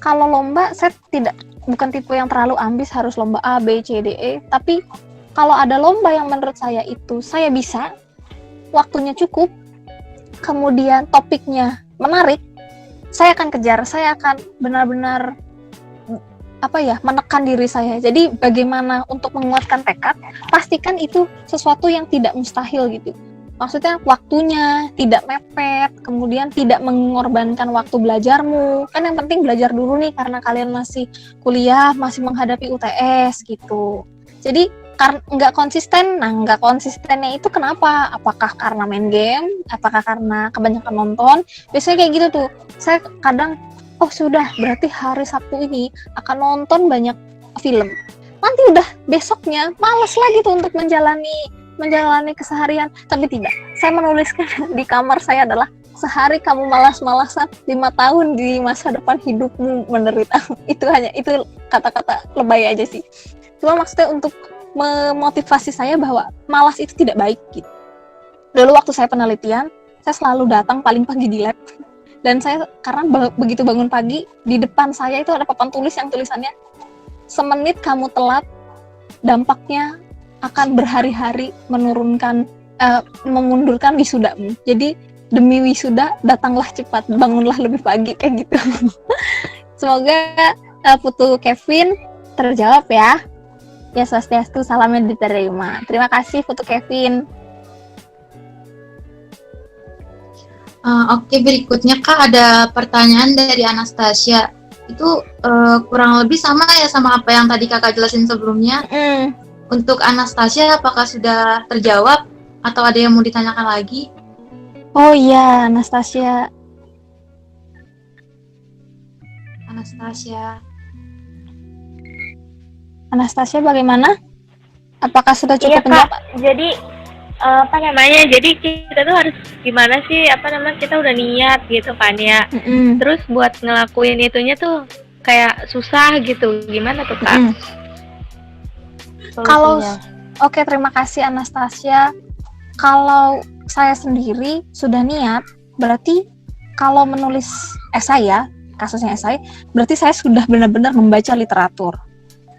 S3: kalau lomba saya bukan tipe yang terlalu ambis harus lomba A, B, C, D, E, tapi kalau ada lomba yang menurut saya itu saya bisa, waktunya cukup, kemudian topiknya menarik, saya akan kejar, saya akan benar-benar menekan diri saya. Jadi bagaimana untuk menguatkan tekad, pastikan itu sesuatu yang tidak mustahil gitu. Maksudnya waktunya tidak mepet, kemudian tidak mengorbankan waktu belajarmu. Kan yang penting belajar dulu nih karena kalian masih kuliah, masih menghadapi UTS gitu. Jadi nggak konsisten. Nah, nggak konsistennya itu kenapa? Apakah karena main game? Apakah karena kebanyakan nonton? Biasanya kayak gitu tuh. Saya kadang sudah, berarti hari Sabtu ini akan nonton banyak film. Nanti udah besoknya malas lagi tuh untuk menjalani keseharian. Tapi tidak, saya menuliskan di kamar saya adalah sehari kamu malas-malasan, 5 tahun di masa depan hidupmu menderita. Itu kata-kata lebay aja sih. Cuma maksudnya untuk memotivasi saya bahwa malas itu tidak baik gitu. Dulu waktu saya penelitian, saya selalu datang paling pagi di lab. Dan saya karena begitu bangun pagi, di depan saya itu ada papan tulis yang tulisannya, semenit kamu telat, dampaknya akan berhari-hari memundurkan wisudamu. Jadi demi wisuda, datanglah cepat, bangunlah lebih pagi, kayak gitu. Semoga Putu Kevin terjawab ya. Ya swastiastu, salamnya diterima. Terima kasih Putu Kevin.
S2: Oke, berikutnya Kak ada pertanyaan dari Anastasia. Itu kurang lebih sama ya sama apa yang tadi Kakak jelasin sebelumnya. Untuk Anastasia, apakah sudah terjawab atau ada yang mau ditanyakan lagi?
S3: Oh iya, Anastasia. Anastasia bagaimana? Apakah sudah cukup menjawab?
S4: Jadi jadi kita tuh harus gimana sih, kita udah niat gitu kan ya. Terus buat ngelakuin itunya tuh kayak susah gitu. Gimana tuh Kak?
S3: Kalau terima kasih Anastasia. Kalau saya sendiri sudah niat, berarti kalau menulis esai ya, kasusnya esai, berarti saya sudah benar-benar membaca literatur.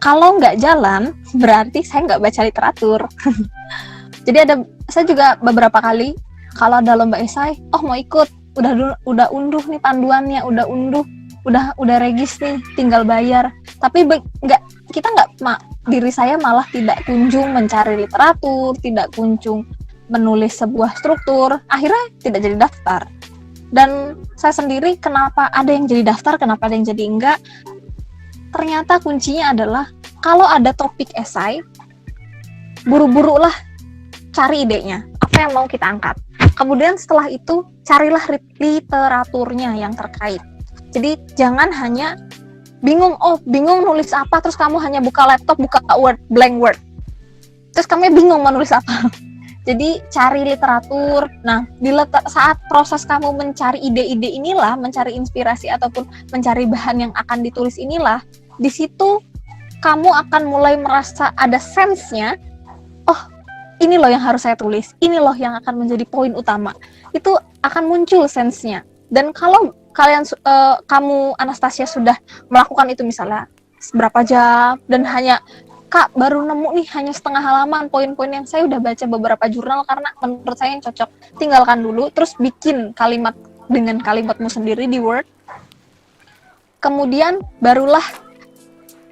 S3: Kalau nggak jalan, berarti saya nggak baca literatur. Jadi saya juga beberapa kali kalau ada lomba esai, mau ikut, udah unduh nih panduannya, udah regis nih, tinggal bayar. Tapi diri saya malah tidak kunjung mencari literatur, tidak kunjung menulis sebuah struktur, akhirnya tidak jadi daftar. Dan saya sendiri kenapa ada yang jadi daftar, kenapa ada yang jadi enggak? Ternyata kuncinya adalah kalau ada topik esai, buru-burulah cari idenya, apa yang mau kita angkat. Kemudian setelah itu, carilah literaturnya yang terkait. Jadi jangan hanya bingung nulis apa, terus kamu hanya buka laptop, buka blank Word. Terus kamu bingung mau nulis apa. Jadi cari literatur. Nah, saat proses kamu mencari ide-ide inilah, mencari inspirasi ataupun mencari bahan yang akan ditulis inilah, di situ kamu akan mulai merasa ada sense-nya, ini loh yang harus saya tulis, ini loh yang akan menjadi poin utama. Itu akan muncul sense-nya. Dan kalau kamu Anastasia sudah melakukan itu misalnya berapa jam dan hanya Kak baru nemu nih hanya setengah halaman poin-poin yang saya udah baca beberapa jurnal karena menurut saya yang cocok, tinggalkan dulu, terus bikin kalimat dengan kalimatmu sendiri di Word. Kemudian barulah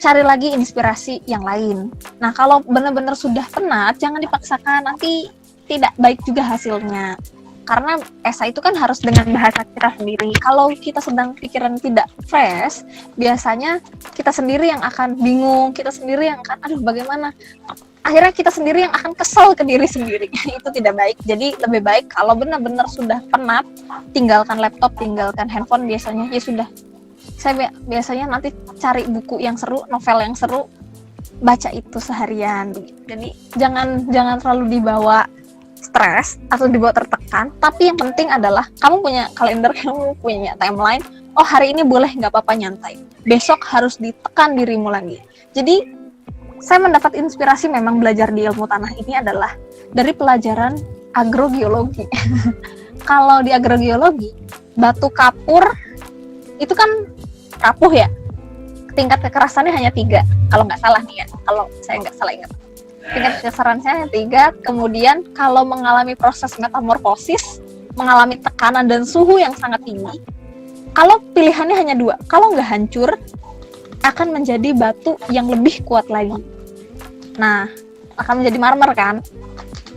S3: cari lagi inspirasi yang lain. Nah, kalau benar-benar sudah penat, jangan dipaksakan, nanti tidak baik juga hasilnya. karena esai itu kan harus dengan bahasa kita sendiri. Kalau kita sedang pikiran tidak fresh, biasanya kita sendiri yang akan bingung, kita sendiri yang akan aduh bagaimana, akhirnya kita sendiri yang akan kesal ke diri sendiri. Itu tidak baik. Jadi lebih baik kalau benar-benar sudah penat, tinggalkan laptop, tinggalkan handphone biasanya, ya sudah. Saya biasanya nanti cari buku yang seru, novel yang seru, baca itu seharian. Jadi jangan terlalu dibawa stres atau dibawa tertekan, tapi yang penting adalah kamu punya kalender, kamu punya timeline. Oh, hari ini boleh, nggak apa-apa, nyantai. Besok harus ditekan dirimu lagi. Jadi saya mendapat inspirasi memang belajar di ilmu tanah ini adalah dari pelajaran agrogeologi. Kalau di agrogeologi, batu kapur itu kan rapuh ya, tingkat kekerasannya hanya 3 kalau nggak salah nih ya, kalau saya nggak salah ingat. Tingkat kekerasannya 3, kemudian kalau mengalami proses metamorfosis, mengalami tekanan dan suhu yang sangat tinggi, kalau pilihannya hanya 2, kalau nggak hancur, akan menjadi batu yang lebih kuat lagi. Nah, akan menjadi marmer kan?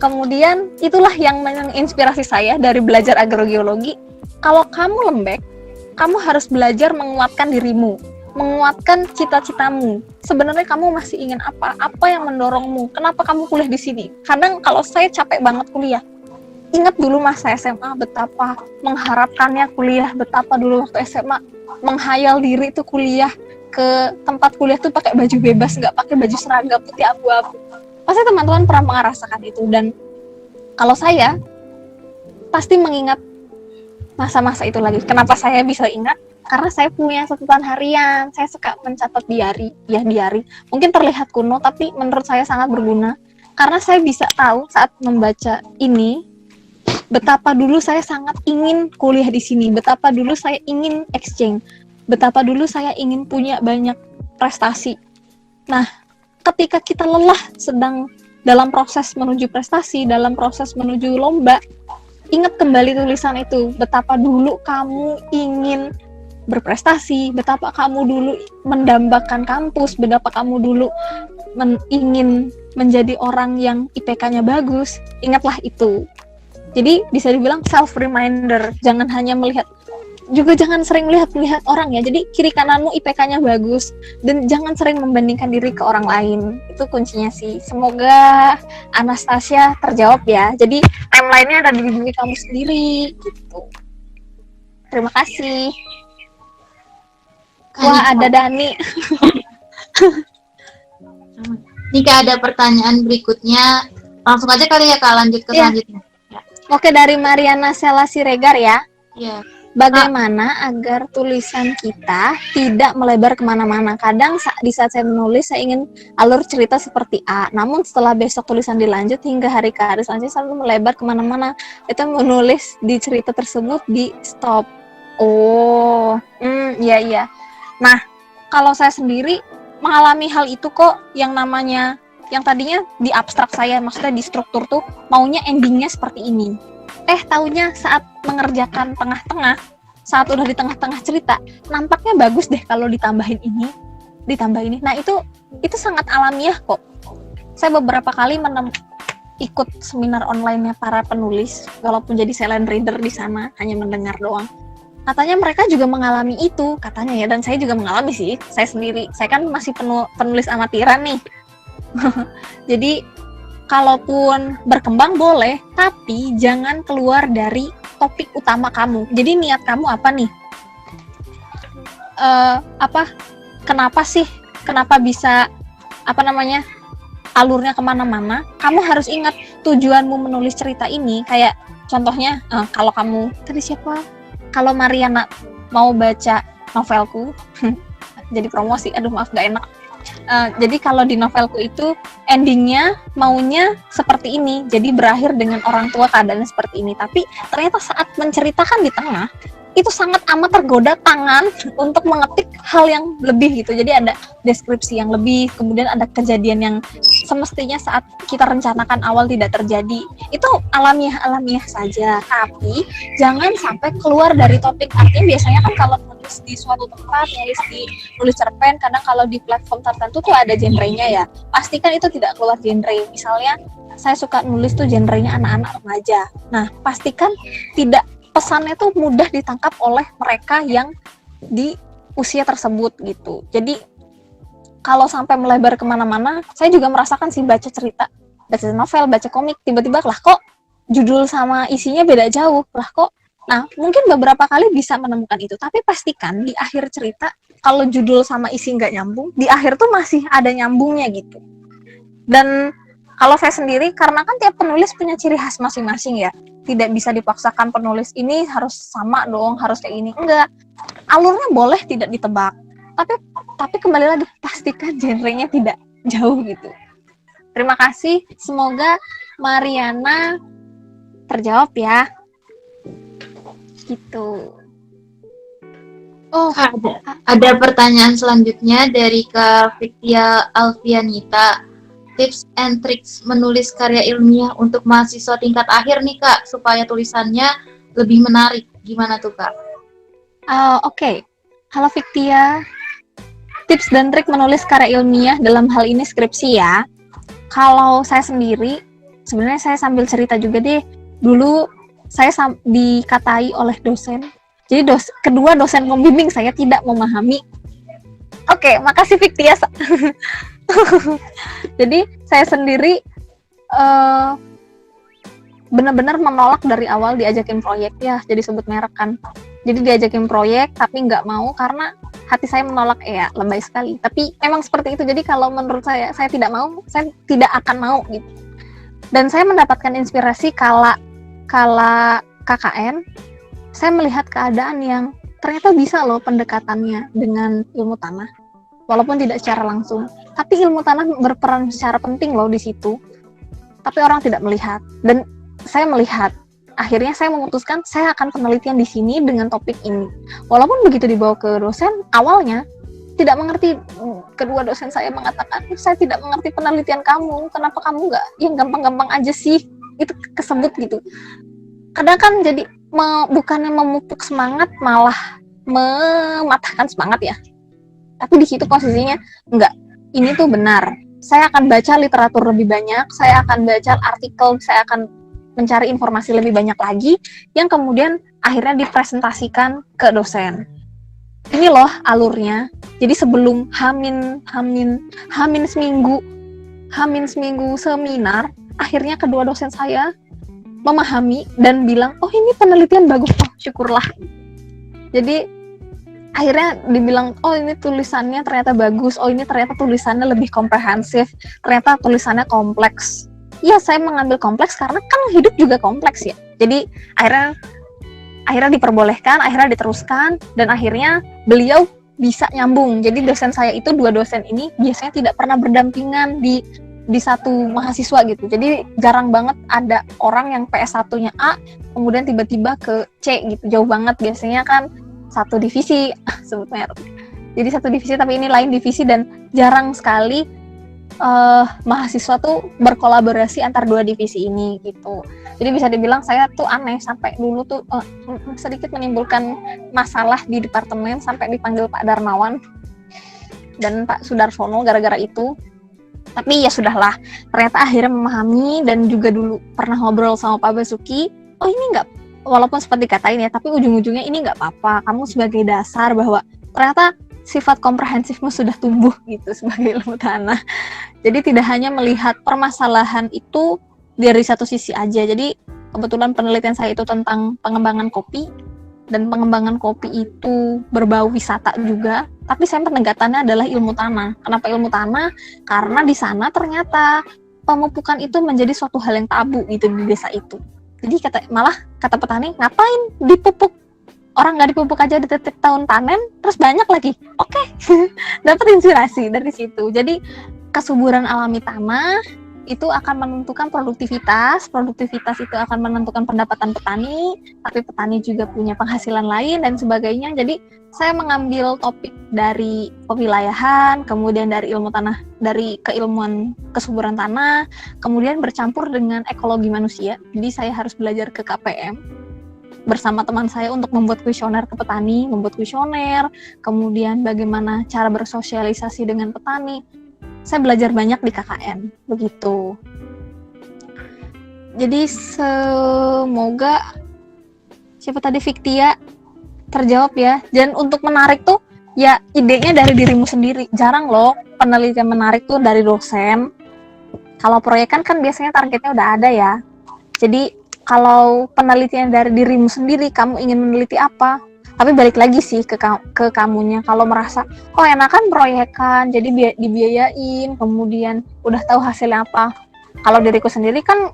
S3: Kemudian itulah yang menginspirasi saya dari belajar agrogeologi. Kalau kamu lembek, kamu harus belajar menguatkan dirimu, menguatkan cita-citamu. Sebenarnya kamu masih ingin apa? Apa yang mendorongmu? Kenapa kamu kuliah di sini? Kadang kalau saya capek banget kuliah, ingat dulu masa SMA betapa mengharapkannya kuliah, betapa dulu waktu SMA menghayal diri itu kuliah, ke tempat kuliah tuh pakai baju bebas, nggak pakai baju seragam putih abu-abu. Pasti teman-teman pernah merasakan itu, dan kalau saya pasti mengingat masa-masa itu lagi. Kenapa saya bisa ingat? Karena saya punya catatan harian, saya suka mencatat diary. Mungkin terlihat kuno, tapi menurut saya sangat berguna. Karena saya bisa tahu saat membaca ini, betapa dulu saya sangat ingin kuliah di sini, betapa dulu saya ingin exchange, betapa dulu saya ingin punya banyak prestasi. Nah, ketika kita lelah sedang dalam proses menuju prestasi, dalam proses menuju lomba, ingat kembali tulisan itu, betapa dulu kamu ingin berprestasi, betapa kamu dulu mendambakan kampus, betapa kamu dulu ingin menjadi orang yang IPK-nya bagus. Ingatlah itu. Jadi bisa dibilang self reminder, jangan hanya melihat, juga jangan sering melihat orang ya. Jadi kiri kananmu IPK-nya bagus, dan jangan sering membandingkan diri ke orang lain. Itu kuncinya sih. Semoga Anastasia terjawab ya. Jadi timeline-nya ada di diri kamu sendiri gitu. Terima kasih. Wah, ada Dani.
S2: Jika ada pertanyaan berikutnya, langsung aja kali ya Kak, lanjut ke selanjutnya. Ya.
S3: Oke, dari Mariana Sela Siregar ya.
S2: Iya.
S3: Bagaimana agar tulisan kita tidak melebar kemana-mana? Kadang di saat saya menulis, saya ingin alur cerita seperti A, namun setelah besok tulisan dilanjut hingga hari ke hari selanjutnya selalu melebar kemana-mana. Itu menulis di cerita tersebut di stop. Oh, iya. Nah, kalau saya sendiri mengalami hal itu kok, yang namanya, yang tadinya di abstrak saya, maksudnya di struktur tuh, maunya endingnya seperti ini. Taunya saat mengerjakan tengah-tengah, saat udah di tengah-tengah cerita, nampaknya bagus deh kalau ditambahin ini, ditambah ini. Nah, itu sangat alamiah kok. Saya beberapa kali ikut seminar online-nya para penulis, walaupun jadi silent reader di sana, hanya mendengar doang. Katanya mereka juga mengalami itu, katanya ya, dan saya juga mengalami sih, saya sendiri. Saya kan masih penulis amatiran nih. Jadi, kalaupun berkembang boleh, tapi jangan keluar dari topik utama kamu. Jadi niat kamu apa nih? Kenapa bisa, alurnya kemana-mana? Kamu harus ingat tujuanmu menulis cerita ini. Kayak contohnya, kalau kamu, tadi siapa? Kalau Mariana mau baca novelku, jadi promosi, aduh maaf gak enak. Jadi kalau di novelku itu endingnya maunya seperti ini, jadi berakhir dengan orang tua keadaannya seperti ini. Tapi ternyata saat menceritakan di tengah, itu sangat amat tergoda tangan untuk mengetik hal yang lebih gitu. Jadi ada deskripsi yang lebih, kemudian ada kejadian yang semestinya saat kita rencanakan awal tidak terjadi. Itu alamiah saja, tapi jangan sampai keluar dari topik. Artinya biasanya kan kalau nulis di suatu tempat, nulis cerpen, kadang kalau di platform tertentu tuh ada genrenya ya. Pastikan itu tidak keluar genre. Misalnya saya suka nulis tuh genrenya anak-anak remaja. Nah, pastikan tidak, pesannya tuh mudah ditangkap oleh mereka yang di usia tersebut gitu. Jadi kalau sampai melebar kemana-mana, saya juga merasakan sih baca cerita, baca novel, baca komik, tiba-tiba lah kok judul sama isinya beda jauh, lah kok. Nah, mungkin beberapa kali bisa menemukan itu, tapi pastikan di akhir cerita, kalau judul sama isi nggak nyambung, di akhir tuh masih ada nyambungnya gitu. Dan kalau saya sendiri, karena kan tiap penulis punya ciri khas masing-masing ya, tidak bisa dipaksakan penulis ini harus sama dong, harus kayak ini. Enggak, alurnya boleh tidak ditebak. Tapi kembali lagi, pastikan genrenya tidak jauh gitu. Terima kasih, semoga Mariana terjawab ya. Gitu.
S2: Oh, ada pertanyaan selanjutnya dari Kak Fiktia Alfianita. Tips and tricks menulis karya ilmiah untuk mahasiswa tingkat akhir nih Kak, supaya tulisannya lebih menarik. Gimana tuh Kak?
S3: Oke. Halo Fiktia. Tips dan trik menulis karya ilmiah dalam hal ini skripsi ya. Kalau saya sendiri, sebenarnya saya sambil cerita juga deh. Dulu saya dikatai oleh dosen. Jadi kedua dosen pembimbing saya tidak memahami. Oke, makasih Fiktia. Jadi saya sendiri benar-benar menolak dari awal diajakin proyek ya, jadi sebut merek kan. Jadi diajakin proyek tapi nggak mau karena hati saya menolak, ya lebay sekali. Tapi memang seperti itu. Jadi kalau menurut saya tidak mau, saya tidak akan mau gitu. Dan saya mendapatkan inspirasi kala KKN, saya melihat keadaan yang ternyata bisa loh pendekatannya dengan ilmu tanah. Walaupun tidak secara langsung, tapi ilmu tanah berperan secara penting loh di situ. Tapi orang tidak melihat, dan saya melihat. Akhirnya saya memutuskan saya akan penelitian di sini dengan topik ini. Walaupun begitu dibawa ke dosen, awalnya tidak mengerti. Kedua dosen saya mengatakan, saya tidak mengerti penelitian kamu. Kenapa kamu nggak yang gampang-gampang aja sih? Itu kesebut gitu. Kadang kan jadi bukannya memupuk semangat, malah mematahkan semangat ya. Tapi di situ posisinya enggak, ini tuh benar. Saya akan baca literatur lebih banyak, saya akan baca artikel, saya akan mencari informasi lebih banyak lagi yang kemudian akhirnya dipresentasikan ke dosen. Ini loh alurnya. Jadi sebelum hamin seminggu seminar, akhirnya kedua dosen saya memahami dan bilang, oh ini penelitian bagus, oh syukurlah. Jadi akhirnya dibilang, oh ini tulisannya ternyata bagus, oh ini ternyata tulisannya lebih komprehensif, ternyata tulisannya kompleks. Ya saya mengambil kompleks karena kan hidup juga kompleks ya. Jadi akhirnya diperbolehkan, akhirnya diteruskan, dan akhirnya beliau bisa nyambung. Jadi dosen saya itu, dua dosen ini biasanya tidak pernah berdampingan di satu mahasiswa gitu. Jadi jarang banget ada orang yang PS1-nya A, kemudian tiba-tiba ke C gitu. Jauh banget, biasanya kan satu divisi, sebutnya. Jadi satu divisi tapi ini lain divisi, dan jarang sekali mahasiswa tuh berkolaborasi antar dua divisi ini gitu. Jadi bisa dibilang saya tuh aneh, sampai dulu tuh sedikit menimbulkan masalah di departemen, sampai dipanggil Pak Darmawan dan Pak Sudarsono gara-gara itu. Tapi ya sudahlah, ternyata akhirnya memahami, dan juga dulu pernah ngobrol sama Pak Basuki, oh ini nggak, walaupun seperti katain ya, tapi ujung-ujungnya ini nggak apa-apa, kamu sebagai dasar bahwa ternyata sifat komprehensifmu sudah tumbuh gitu sebagai ilmu tanah. Jadi tidak hanya melihat permasalahan itu dari satu sisi aja. Jadi kebetulan penelitian saya itu tentang pengembangan kopi, dan pengembangan kopi itu berbau wisata juga, tapi saya penegatannya adalah ilmu tanah. Kenapa ilmu tanah? Karena di sana ternyata pemupukan itu menjadi suatu hal yang tabu gitu di desa itu. Jadi malah kata petani, ngapain dipupuk? Orang nggak dipupuk aja di titik tahun panen, terus banyak lagi. Oke, dapat inspirasi dari situ. Jadi kesuburan alami tanah, itu akan menentukan produktivitas itu akan menentukan pendapatan petani, tapi petani juga punya penghasilan lain dan sebagainya. Jadi saya mengambil topik dari pewilayahan, kemudian dari ilmu tanah, dari keilmuan kesuburan tanah, kemudian bercampur dengan ekologi manusia. Jadi saya harus belajar ke KPM bersama teman saya untuk membuat kuesioner ke petani, kemudian bagaimana cara bersosialisasi dengan petani. Saya belajar banyak di KKN, begitu. Jadi semoga siapa tadi Fiktia terjawab ya. Dan untuk menarik tuh ya idenya dari dirimu sendiri. Jarang loh penelitian menarik tuh dari dosen. Kalau proyek kan biasanya targetnya udah ada ya. Jadi kalau penelitian dari dirimu sendiri, kamu ingin meneliti apa? Tapi balik lagi sih ke kamunya. Kalau merasa, oh enakan proyekan, jadi dibiayain, kemudian udah tahu hasilnya apa. Kalau diriku sendiri kan,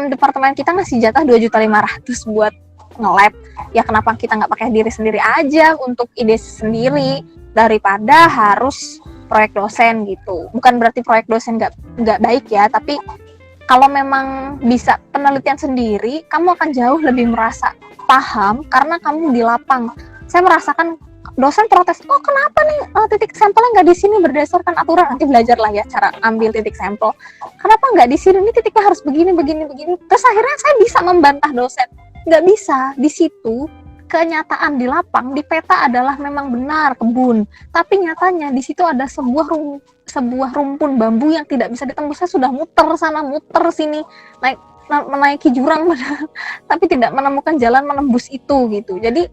S3: departemen kita ngasih jatah 2.500.000 buat nge-lab. Ya kenapa kita nggak pakai diri sendiri aja untuk ide sendiri, daripada harus proyek dosen gitu. Bukan berarti proyek dosen nggak baik ya, tapi kalau memang bisa penelitian sendiri, kamu akan jauh lebih merasa paham karena kamu di lapang. Saya merasakan dosen protes, oh kenapa nih titik sampelnya nggak di sini berdasarkan aturan, nanti belajar lah ya cara ambil titik sampel. Kenapa nggak di sini? Ini titiknya harus begini. Terus akhirnya saya bisa membantah dosen. Nggak bisa. Di situ kenyataan di lapang, di peta adalah memang benar kebun, tapi nyatanya di situ ada sebuah rumpun bambu yang tidak bisa ditembus. Saya sudah muter sana, muter sini, menaiki jurang, tapi tidak menemukan jalan menembus itu gitu. Jadi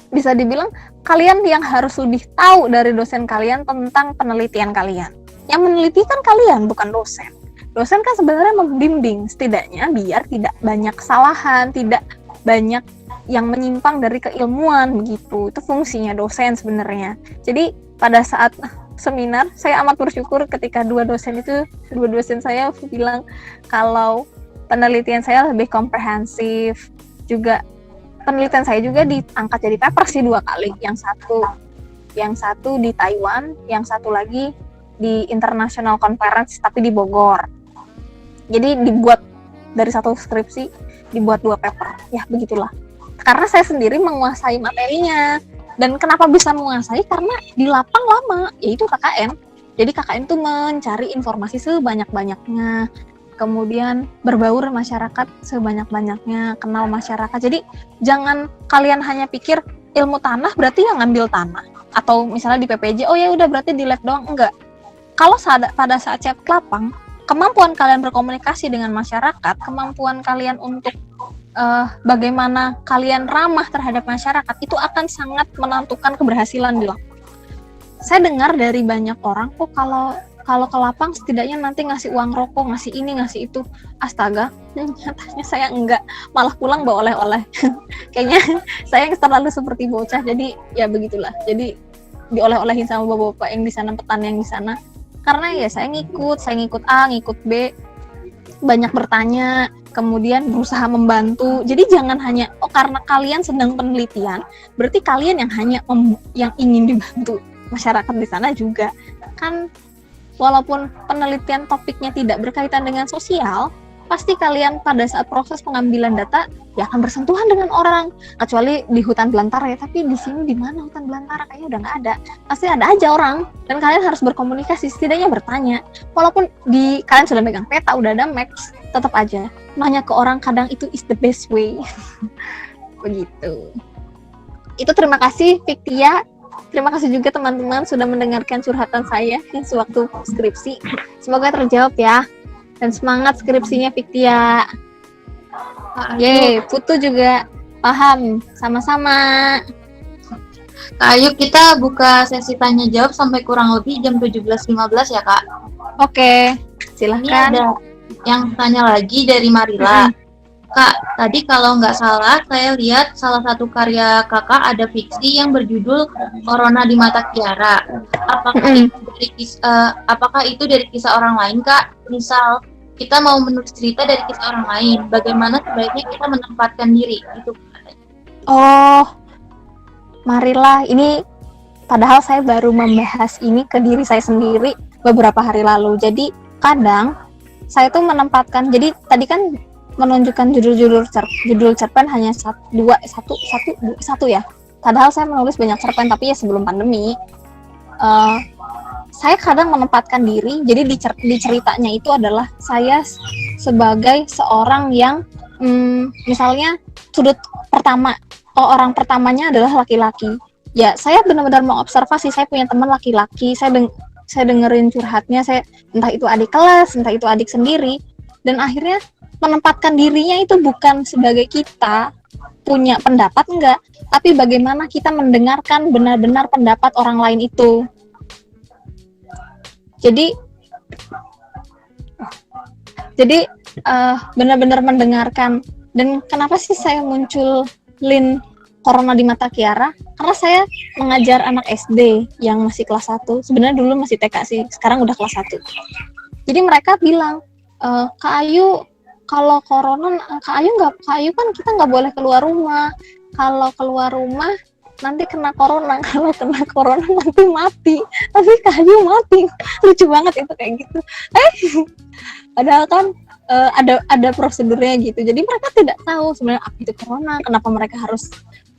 S3: bisa dibilang kalian yang harus lebih tahu dari dosen kalian tentang penelitian kalian. Yang meneliti kan kalian, bukan dosen. Dosen kan sebenarnya membimbing, setidaknya biar tidak banyak kesalahan, tidak banyak yang menyimpang dari keilmuan begitu. Itu fungsinya dosen sebenarnya. Jadi pada saat seminar saya amat bersyukur ketika dua dosen saya bilang kalau penelitian saya lebih komprehensif. Juga penelitian saya juga diangkat jadi paper sih 2 kali. Yang satu di Taiwan, yang satu lagi di International Conference tapi di Bogor. Jadi dibuat dari satu skripsi dibuat 2 paper. Ya begitulah. Karena saya sendiri menguasai materinya. Dan kenapa bisa menguasai? Karena di lapang lama, yaitu KKN. Jadi KKN itu mencari informasi sebanyak-banyaknya, kemudian berbaur masyarakat sebanyak-banyaknya, kenal masyarakat. Jadi jangan kalian hanya pikir ilmu tanah berarti yang ngambil tanah. Atau misalnya di PPJ, oh ya udah berarti di lab doang. Enggak. Kalau pada saat cek lapang, kemampuan kalian berkomunikasi dengan masyarakat, kemampuan kalian untuk bagaimana kalian ramah terhadap masyarakat itu akan sangat menentukan keberhasilan di lapang. Saya dengar dari banyak orang kok kalau ke lapang setidaknya nanti ngasih uang rokok, ngasih ini, ngasih itu. Astaga, nyatanya saya enggak, malah pulang bawa oleh-oleh. Kayaknya saya terlalu seperti bocah, jadi ya begitulah. Jadi dioleh-olehin sama bapak-bapak yang di sana, petani yang di sana. Karena ya saya ngikut A, ngikut B, banyak bertanya, kemudian berusaha membantu. Jadi jangan hanya karena kalian sedang penelitian, berarti kalian yang hanya yang ingin dibantu. Masyarakat di sana juga kan, walaupun penelitian topiknya tidak berkaitan dengan sosial, pasti kalian pada saat proses pengambilan data ya akan bersentuhan dengan orang, kecuali di hutan belantara ya. Tapi di sini di mana hutan belantara, kayaknya udah nggak ada. Pasti ada aja orang, dan kalian harus berkomunikasi, setidaknya bertanya. Walaupun kalian sudah megang peta, udah ada maps, tetap aja nanya ke orang kadang itu is the best way. Begitu. Itu terima kasih Fiktia. Terima kasih juga teman-teman sudah mendengarkan curhatan saya sewaktu skripsi. Semoga terjawab ya. Dan semangat skripsinya Fiktia. Yeay, Putu juga paham. Sama-sama.
S2: Ayo kita buka sesi tanya jawab sampai kurang lebih jam 17.15 ya Kak.
S3: Oke,
S2: Ini
S3: silahkan.
S2: ada yang tanya lagi dari Marila. Kak, tadi kalau nggak salah saya lihat salah satu karya kakak ada fiksi yang berjudul Corona di Mata Kiara. Apakah itu dari kisah orang lain, Kak? Misal kita mau menulis cerita dari kisah orang lain, bagaimana sebaiknya kita menempatkan diri? Itu.
S3: Oh, Marila, ini padahal saya baru membahas ini ke diri saya sendiri beberapa hari lalu. Jadi kadang saya tuh menempatkan, jadi tadi kan menunjukkan judul cerpen hanya satu ya. Padahal saya menulis banyak cerpen, tapi ya sebelum pandemi. Saya kadang menempatkan diri, jadi di ceritanya itu adalah saya sebagai seorang yang misalnya sudut pertama, orang pertamanya adalah laki-laki. Ya, saya benar-benar mengobservasi, saya punya teman laki-laki, saya dengerin curhatnya, entah itu adik kelas, entah itu adik sendiri, dan akhirnya menempatkan dirinya itu bukan sebagai kita punya pendapat, enggak, tapi bagaimana kita mendengarkan benar-benar pendapat orang lain itu. Jadi benar-benar mendengarkan. Dan kenapa sih saya munculin Corona di Mata Kiara? Karena saya mengajar anak SD yang masih kelas 1. Sebenarnya dulu masih TK sih, sekarang udah kelas 1. Jadi mereka bilang, Kak Ayu, kalau corona, Kak Ayu kan kita nggak boleh keluar rumah. Kalau keluar rumah nanti kena corona, kalau kena corona nanti mati. Tapi Kak Ayu mati. Lucu banget itu kayak gitu. Padahal kan ada prosedurnya gitu. Jadi mereka tidak tahu sebenarnya apa itu corona, kenapa mereka harus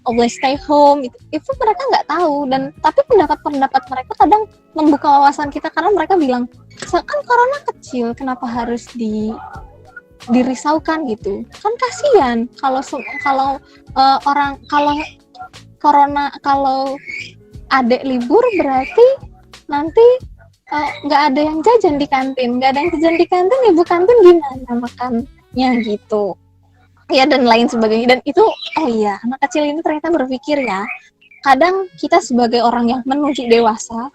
S3: always stay home. Itu mereka nggak tahu. Dan tapi pendapat mereka kadang membuka wawasan kita, karena mereka bilang, kan corona kecil, kenapa harus dirisaukan gitu? Kan kasihan kalau adek libur berarti nanti nggak ada yang jajan di kantin, ibu kantin gimana makannya gitu ya, dan lain sebagainya. Dan itu anak kecil ini ternyata berpikir ya, kadang kita sebagai orang yang menuju dewasa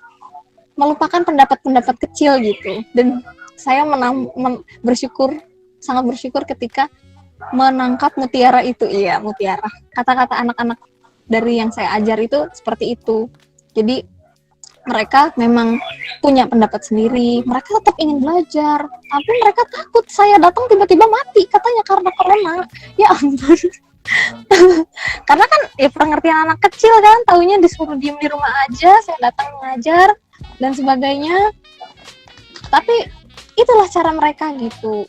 S3: melupakan pendapat-pendapat kecil gitu. Dan saya sangat bersyukur ketika menangkap mutiara itu. Iya, mutiara, kata-kata anak-anak dari yang saya ajar itu seperti itu. Jadi mereka memang punya pendapat sendiri, mereka tetap ingin belajar, tapi mereka takut saya datang tiba-tiba mati, katanya karena corona. Ya ampun. Karena kan ya pengertian anak kecil kan, taunya disuruh diem di rumah aja, saya datang mengajar dan sebagainya. Tapi itulah cara mereka gitu.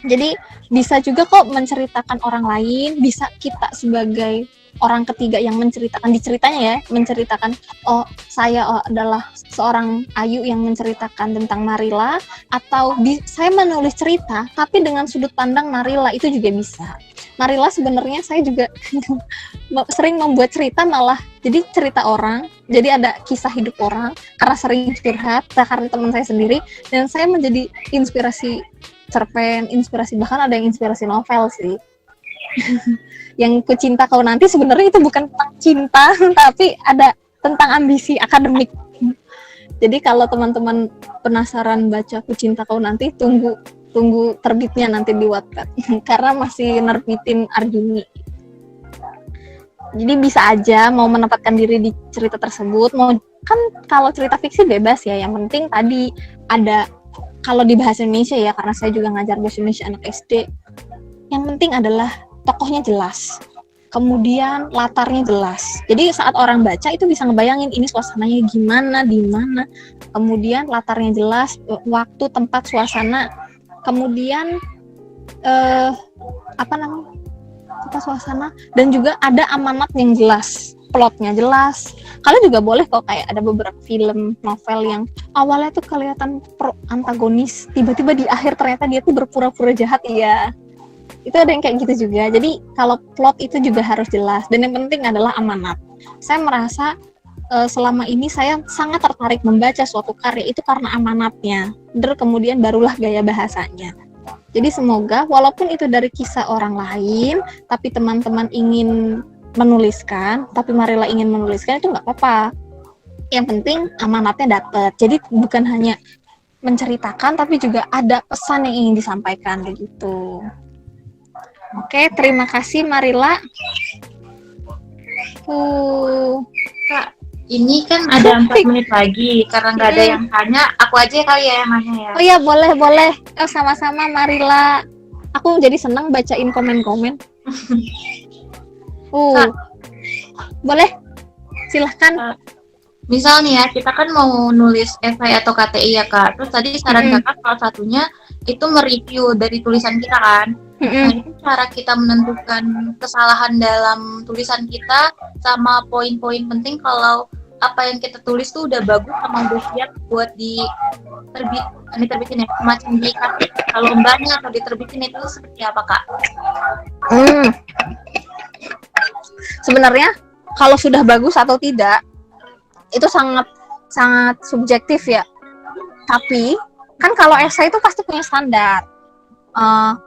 S3: Jadi bisa juga kok menceritakan orang lain, bisa kita sebagai orang ketiga yang menceritakan saya adalah seorang Ayu yang menceritakan tentang Marilla, atau saya menulis cerita tapi dengan sudut pandang Marilla, itu juga bisa. Marilla sebenarnya saya juga sering membuat cerita malah jadi cerita orang, jadi ada kisah hidup orang karena sering curhat karena teman saya sendiri, dan saya menjadi inspirasi cerpen, bahkan ada yang inspirasi novel sih. Yang Ku Cinta Kau Nanti sebenarnya itu bukan tentang cinta, tapi ada tentang ambisi akademik. Jadi kalau teman-teman penasaran baca Ku Cinta Kau Nanti, tunggu terbitnya nanti di Wattpad karena masih nerbitin Arjuni. Jadi bisa aja mau menempatkan diri di cerita tersebut, kan kalau cerita fiksi bebas ya, yang penting tadi ada, kalau di bahasa Indonesia ya, karena saya juga ngajar bahasa Indonesia anak SD, yang penting adalah tokohnya jelas, kemudian latarnya jelas. Jadi saat orang baca itu bisa ngebayangin ini suasananya gimana, di mana, kemudian latarnya jelas, waktu, tempat, suasana, kemudian suasana, dan juga ada amanat yang jelas, plotnya jelas. Kalian juga boleh kok, kayak ada beberapa film, novel yang awalnya tuh kelihatan antagonis, tiba-tiba di akhir ternyata dia tuh berpura-pura jahat, iya. Itu ada yang kayak gitu juga. Jadi kalau plot itu juga harus jelas, dan yang penting adalah amanat. Saya merasa selama ini saya sangat tertarik membaca suatu karya itu karena amanatnya, dan kemudian barulah gaya bahasanya. Jadi semoga walaupun itu dari kisah orang lain, tapi teman-teman ingin menuliskan, tapi Marilla ingin menuliskan, itu nggak apa-apa. Yang penting amanatnya dapat. Jadi bukan hanya menceritakan, tapi juga ada pesan yang ingin disampaikan begitu. Oke, terima kasih Marilla.
S2: Kak, ini kan ada 4 menit lagi, karena nggak ada yang tanya, aku aja kali ya yang nanya ya.
S3: Oh iya, boleh. Sama-sama Marilla. Aku jadi senang bacain komen-komen.
S2: Kak.
S3: Boleh, silahkan.
S2: misal nih ya, kita kan mau nulis esai atau KTI ya Kak. Terus tadi saran Kakak salah satunya itu mereview dari tulisan kita kan. Nah, itu cara kita menentukan kesalahan dalam tulisan kita sama poin-poin penting kalau apa yang kita tulis tuh udah bagus sama udah siap buat diterbitin ya, semacam dikasih kalau lombanya atau diterbitin itu seperti apa Kak?
S3: Sebenarnya kalau sudah bagus atau tidak itu sangat subjektif ya. Tapi kan kalau esai itu pasti punya standar.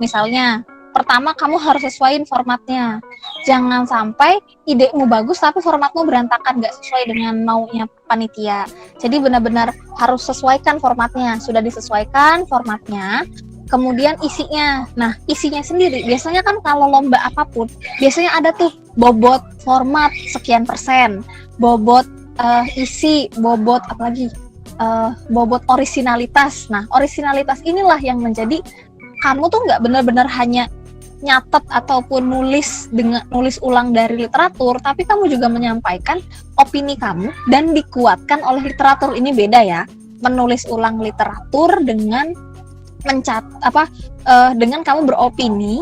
S3: Misalnya pertama kamu harus sesuaiin formatnya. Jangan sampai idemu bagus tapi formatmu berantakan, nggak sesuai dengan maunya panitia. Jadi benar-benar harus sesuaikan formatnya. Sudah disesuaikan formatnya, kemudian isinya. Nah, isinya sendiri biasanya kan kalau lomba apapun biasanya ada tuh bobot format sekian persen, bobot isi, bobot apalagi bobot orisinalitas. Nah, orisinalitas inilah yang menjadi kamu tuh nggak benar-benar hanya nyatet ataupun nulis ulang dari literatur, tapi kamu juga menyampaikan opini kamu dan dikuatkan oleh literatur. Ini beda ya, menulis ulang literatur dengan dengan kamu beropini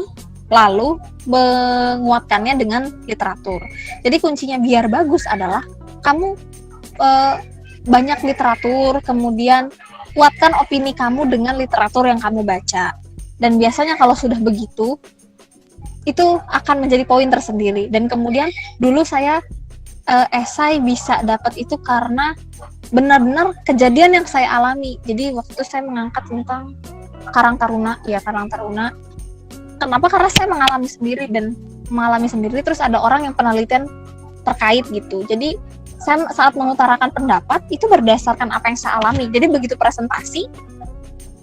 S3: lalu menguatkannya dengan literatur. Jadi kuncinya biar bagus adalah kamu banyak literatur, kemudian kuatkan opini kamu dengan literatur yang kamu baca. Dan biasanya kalau sudah begitu, itu akan menjadi poin tersendiri. Dan kemudian dulu saya esai bisa dapat itu karena benar-benar kejadian yang saya alami. Jadi waktu itu saya mengangkat tentang Karang Taruna. Kenapa? Karena saya mengalami sendiri terus ada orang yang penelitian terkait gitu. Jadi saya saat mengutarakan pendapat itu berdasarkan apa yang saya alami. Jadi begitu presentasi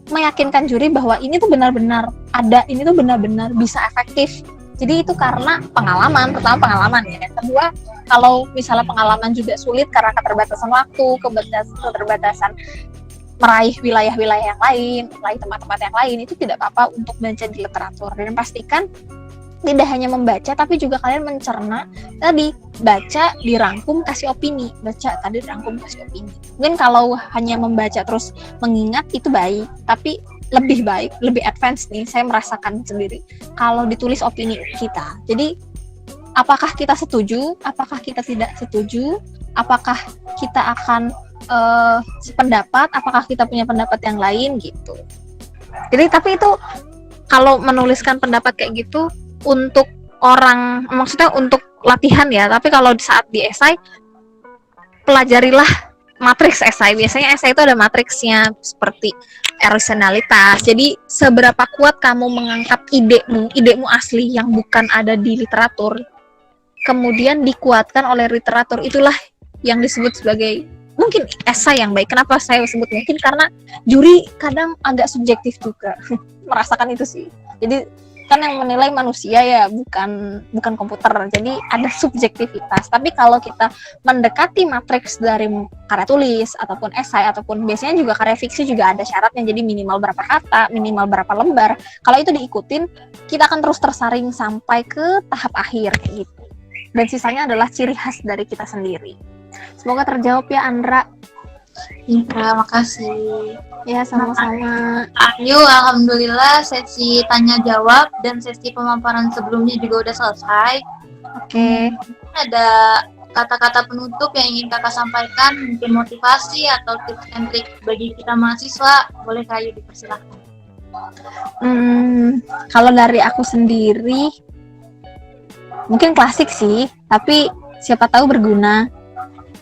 S3: meyakinkan juri bahwa ini tuh benar-benar ada, ini tuh benar-benar bisa efektif. Jadi itu karena pengalaman, pertama pengalaman ya. Yang kedua, kalau misalnya pengalaman juga sulit karena keterbatasan waktu, keterbatasan meraih wilayah-wilayah yang lain, meraih tempat-tempat yang lain, itu tidak apa-apa untuk baca di literatur. Dan pastikan tidak hanya membaca, tapi juga kalian mencerna tadi, baca, dirangkum, kasih opini. Baca, tadi dirangkum, kasih opini. Mungkin kalau hanya membaca terus mengingat, itu baik. Tapi lebih baik, lebih advance nih, saya merasakan sendiri, kalau ditulis opini kita. Jadi, apakah kita setuju, apakah kita tidak setuju, apakah kita akan sependapat, apakah kita punya pendapat yang lain, gitu. Jadi, tapi itu, kalau menuliskan pendapat kayak gitu, untuk orang, maksudnya untuk latihan ya, tapi kalau saat di esai pelajarilah matriks esai. Biasanya esai itu ada matriksnya seperti originalitas. Jadi seberapa kuat kamu mengangkat idemu asli yang bukan ada di literatur, kemudian dikuatkan oleh literatur, itulah yang disebut sebagai mungkin esai yang baik. Kenapa saya sebut mungkin? Karena juri kadang agak subjektif juga merasakan itu sih. Jadi kan yang menilai manusia ya, bukan komputer. Jadi ada subjektivitas. Tapi kalau kita mendekati matriks dari karya tulis ataupun esai ataupun biasanya juga karya fiksi juga ada syaratnya. Jadi minimal berapa kata, minimal berapa lembar. Kalau itu diikutin, kita akan terus tersaring sampai ke tahap akhir gitu. Dan sisanya adalah ciri khas dari kita sendiri. Semoga terjawab ya, Andra.
S2: Iya, makasih.
S3: Ya, sama-sama.
S2: Ayo, alhamdulillah sesi tanya jawab dan sesi pemaparan sebelumnya juga udah selesai.
S3: Oke.
S2: Ada kata-kata penutup yang ingin Kakak sampaikan, mungkin motivasi atau tips and trik bagi kita mahasiswa, boleh Kayu dipersilakan.
S3: Kalau dari aku sendiri, mungkin klasik sih, tapi siapa tahu berguna.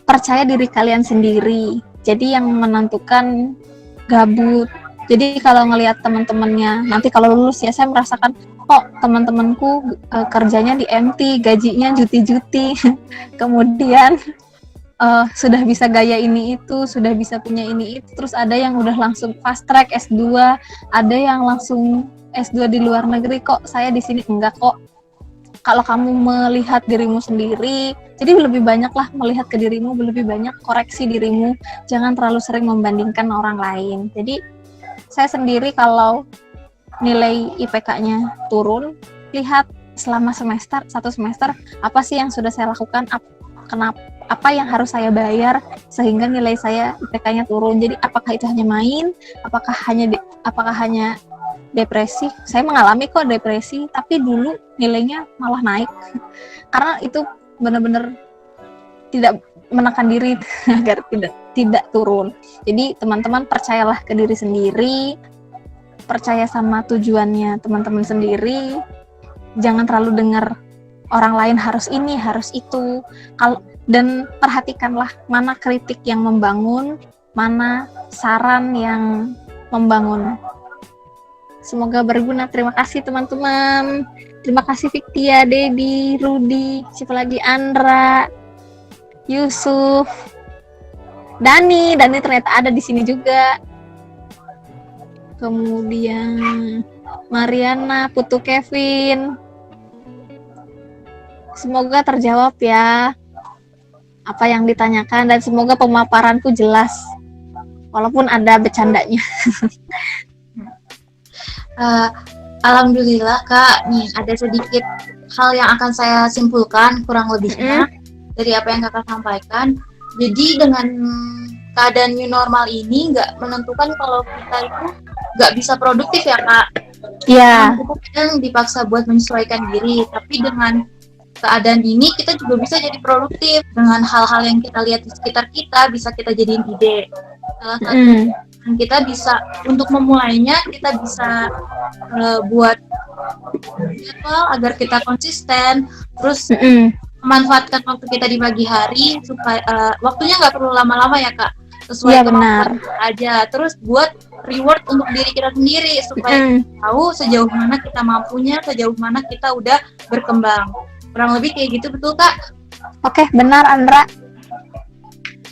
S3: Percaya diri kalian sendiri. Jadi yang menentukan gabut. Jadi kalau ngelihat teman-temannya, nanti kalau lulus ya saya merasakan, kok teman-temanku kerjanya di MT, gajinya juti-juti. Kemudian sudah bisa gaya ini itu, sudah bisa punya ini itu. Terus ada yang udah langsung fast track S2, ada yang langsung S2 di luar negeri, kok saya di sini enggak kok. Kalau kamu melihat dirimu sendiri, jadi lebih banyaklah melihat ke dirimu, lebih banyak koreksi dirimu, jangan terlalu sering membandingkan orang lain. Jadi saya sendiri kalau nilai IPK-nya turun, lihat selama satu semester, apa sih yang sudah saya lakukan, apa yang harus saya bayar sehingga nilai saya IPK-nya turun. Jadi apakah itu hanya main, apakah hanya depresi? Saya mengalami kok depresi, tapi dulu nilainya malah naik karena itu benar-benar tidak menekan diri agar tidak turun. Jadi teman-teman percayalah ke diri sendiri, percaya sama tujuannya teman-teman sendiri, jangan terlalu dengar orang lain harus ini, harus itu. Dan perhatikanlah mana kritik yang membangun, mana saran yang membangun. Semoga berguna. Terima kasih teman-teman. Terima kasih Fiktia, Dedi, Rudi, siapa lagi, Andra, Yusuf, Dani ternyata ada di sini juga. Kemudian Mariana, Putu Kevin. Semoga terjawab ya apa yang ditanyakan dan semoga pemaparanku jelas walaupun ada bercandanya.
S2: Alhamdulillah Kak, nih ada sedikit hal yang akan saya simpulkan kurang lebihnya dari apa yang Kakak sampaikan. Jadi dengan keadaan new normal ini nggak menentukan kalau kita itu nggak bisa produktif ya Kak.
S3: Iya.
S2: Kita kadang dipaksa buat menyesuaikan diri, tapi dengan keadaan ini kita juga bisa jadi produktif dengan hal-hal yang kita lihat di sekitar kita, bisa kita jadiin ide. Salah satu kita bisa untuk memulainya, kita bisa buat jadwal agar kita konsisten, terus memanfaatkan waktu kita di pagi hari supaya waktunya nggak perlu lama-lama ya Kak, sesuai
S3: benar
S2: aja. Terus buat reward untuk diri kita sendiri supaya kita tahu sejauh mana kita mampunya, sejauh mana kita udah berkembang. Kurang lebih kayak gitu, betul Kak?
S3: Oke, benar Andra.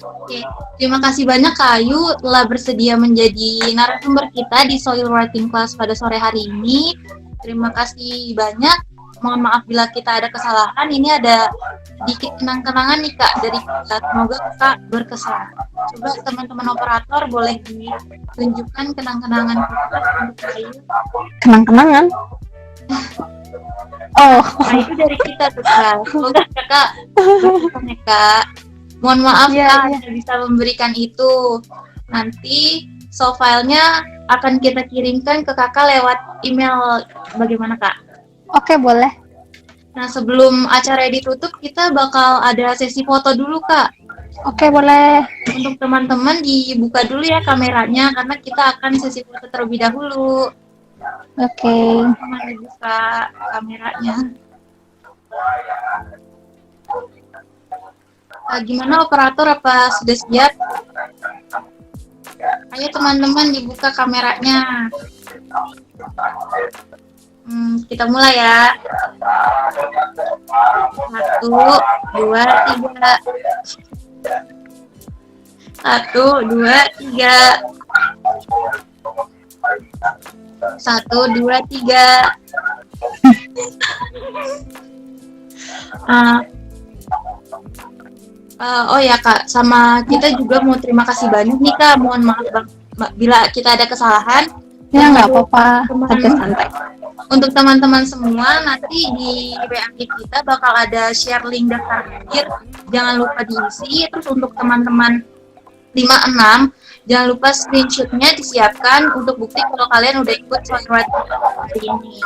S2: Oke, terima kasih banyak Kak Ayu telah bersedia menjadi narasumber kita di Soil Writing Class pada sore hari ini. Terima kasih banyak. Mohon maaf bila kita ada kesalahan. Ini ada sedikit kenang-kenangan nih Kak dari kita. Semoga Kak berkesan. Coba teman-teman operator boleh ditunjukkan kenang-kenangan kita untuk Kak Ayu.
S3: Kenang-kenangan? Oh,
S2: nah itu dari kita tuh Kak. Semoga Kakak berkesan ya Kak. Mohon maaf Kak, tidak bisa memberikan itu. Nanti filenya akan kita kirimkan ke Kakak lewat email. Bagaimana Kak?
S3: Oke, boleh.
S2: Nah, sebelum acara ditutup, kita bakal ada sesi foto dulu Kak.
S3: Oke, boleh.
S2: Untuk teman-teman dibuka dulu ya kameranya, karena kita akan sesi foto terlebih dahulu.
S3: Oke.
S2: Teman dibuka kameranya. Gimana operator, apa sudah siap? Ayo teman-teman dibuka kameranya. Kita mulai ya. 1, 2, 3. 1, 2, 3. 1, 2, 3. Oh ya Kak, sama kita juga mau terima kasih banyak nih Kak. Mohon maaf bila kita ada kesalahan.
S3: Ya nggak apa-apa, santai.
S2: Untuk teman-teman semua, nanti di WA kita bakal ada share link daftar akhir. Jangan lupa diisi. Terus untuk teman-teman 56, jangan lupa screenshotnya disiapkan untuk bukti kalau kalian udah ikut Soilwright hari ini.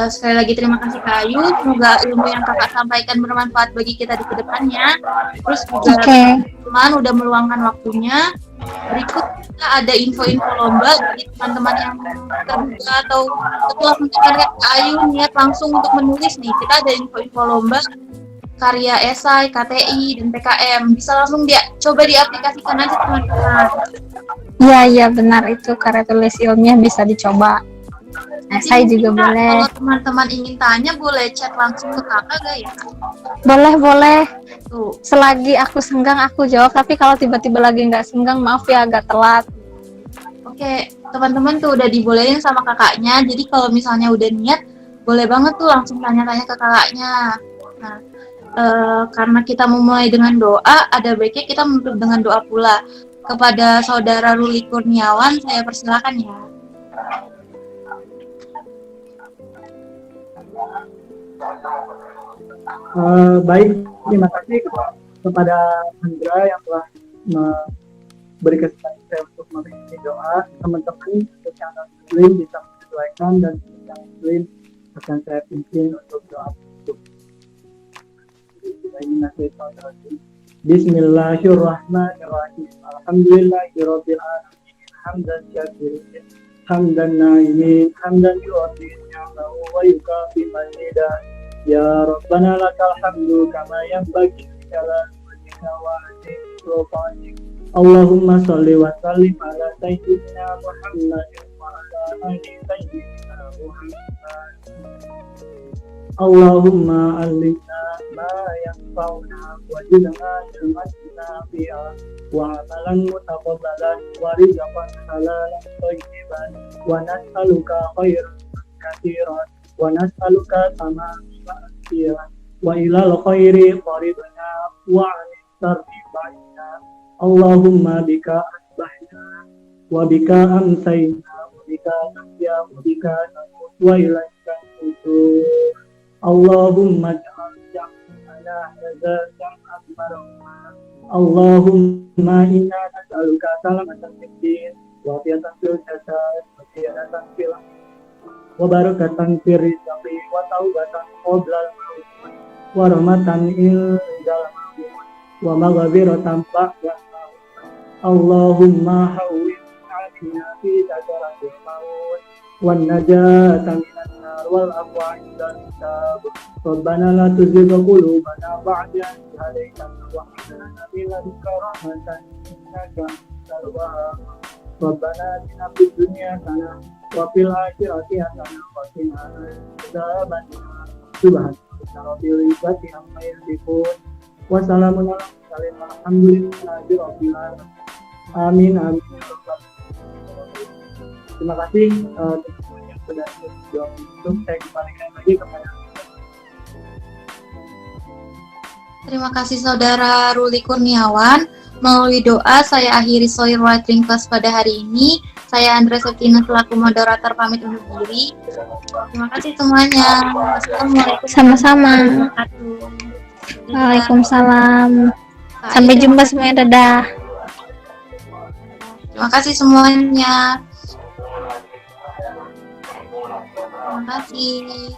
S2: Sekali lagi terima kasih Kak Ayu. Semoga ilmu yang Kakak sampaikan bermanfaat bagi kita di kedepannya. Terus juga teman-teman udah meluangkan waktunya. Berikut kita ada info-info lomba bagi teman-teman yang terbuka atau setelah mendengarkan Kak Ayu niat langsung untuk menulis nih. Kita ada info-info lomba karya esai, KTI, dan PKM. Bisa langsung coba diaplikasikan aja teman-teman.
S3: Iya benar, itu karya tulis ilmiah bisa dicoba. Esai juga boleh.
S2: Kalau teman-teman ingin tanya boleh chat langsung ke kakak gak ya?
S3: Boleh.
S2: Tuh.
S3: Selagi aku senggang aku jawab, tapi kalau tiba-tiba lagi nggak senggang maaf ya agak telat.
S2: Oke, teman-teman tuh udah dibolehin sama kakaknya. Jadi kalau misalnya udah niat, boleh banget tuh langsung tanya-tanya ke kakaknya. Nah, karena kita memulai dengan doa, ada baiknya kita menutup dengan doa pula. Kepada saudara Ruli Kurniawan, saya persilakan ya.
S1: Baik, terima kasih kepada Andra yang telah memberi kesempatan saya untuk memberi doa. Teman-teman untuk yang non-muslim bisa menyesuaikan, dan untuk yang muslim akan saya pimpin untuk doa untuk Bismillahirrahmanirrahim. Alhamdulillahirabbil alamin. Hamdan syakirin, hamdan naimin, hamdan yu'ti ni'amahu wa yukafi mazidah. Ya Rabbana lakal hamdu kama yanbaghi li jalali wajhika wa azimi sultanik. Allahumma shalli wa sallim ala sayyidina Muhammadin wa ala ali sayyidina Muhammad. Allahumma allimna ma yanfa'una wajidna ilman nafi'a wa amalan mutaqabbalan wa rizqan halalan thayyiban wa nas'aluka khairan katsiran wa nas'aluka sama'an wa ilal khairi qaridna wa 'anil syarri ba'idna. Allahumma bika asbahna wa bika amsayna wa bika nahya wa bika namut wa ilaika nusur. Allahumma ja'al jam'ana hadza jam'an marhuma. Allahumma inna nas'aluka salamatan fid din wa afiatan fil jasad wa ziyadatan fil wa barakatan fir rizqi wa taubatan qabla al-maut wa rahmatan indal maut wa maghfiratan ba'da al-maut. Allahumma hawwin 'alaina fi sakaratil maut wan najata minan nar wal afwa 'indal hisab. Rabbana la tuzigh qulubana ba'da idh hadaytana wa hab lana min ladunka rahmatan innaka antal wahhab. Rabbana atina fid dunya hasanah wa fil akhirati hasanah wa qina adzabannar. Subhana rabbil izzati amma yasifun wa salamun alal mursalin walhamdulillahi rabbil alamin. Amin amin. Terima kasih teman-teman yang sudah berjuang untuk saya kembalikan lagi kepada.
S2: Terima kasih Saudara Ruli Kurniawan. Melalui doa saya akhiri Soil Writing Class pada hari ini. Saya Andra Septina selaku moderator pamit undur diri. Terima kasih semuanya. Assalamualaikum.
S3: Sama-sama.
S2: warahmatullahi
S3: Waalaikumsalam. Sampai jumpa semuanya. Dadah.
S2: Terima kasih semuanya. Terima kasih.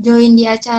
S2: Join di acara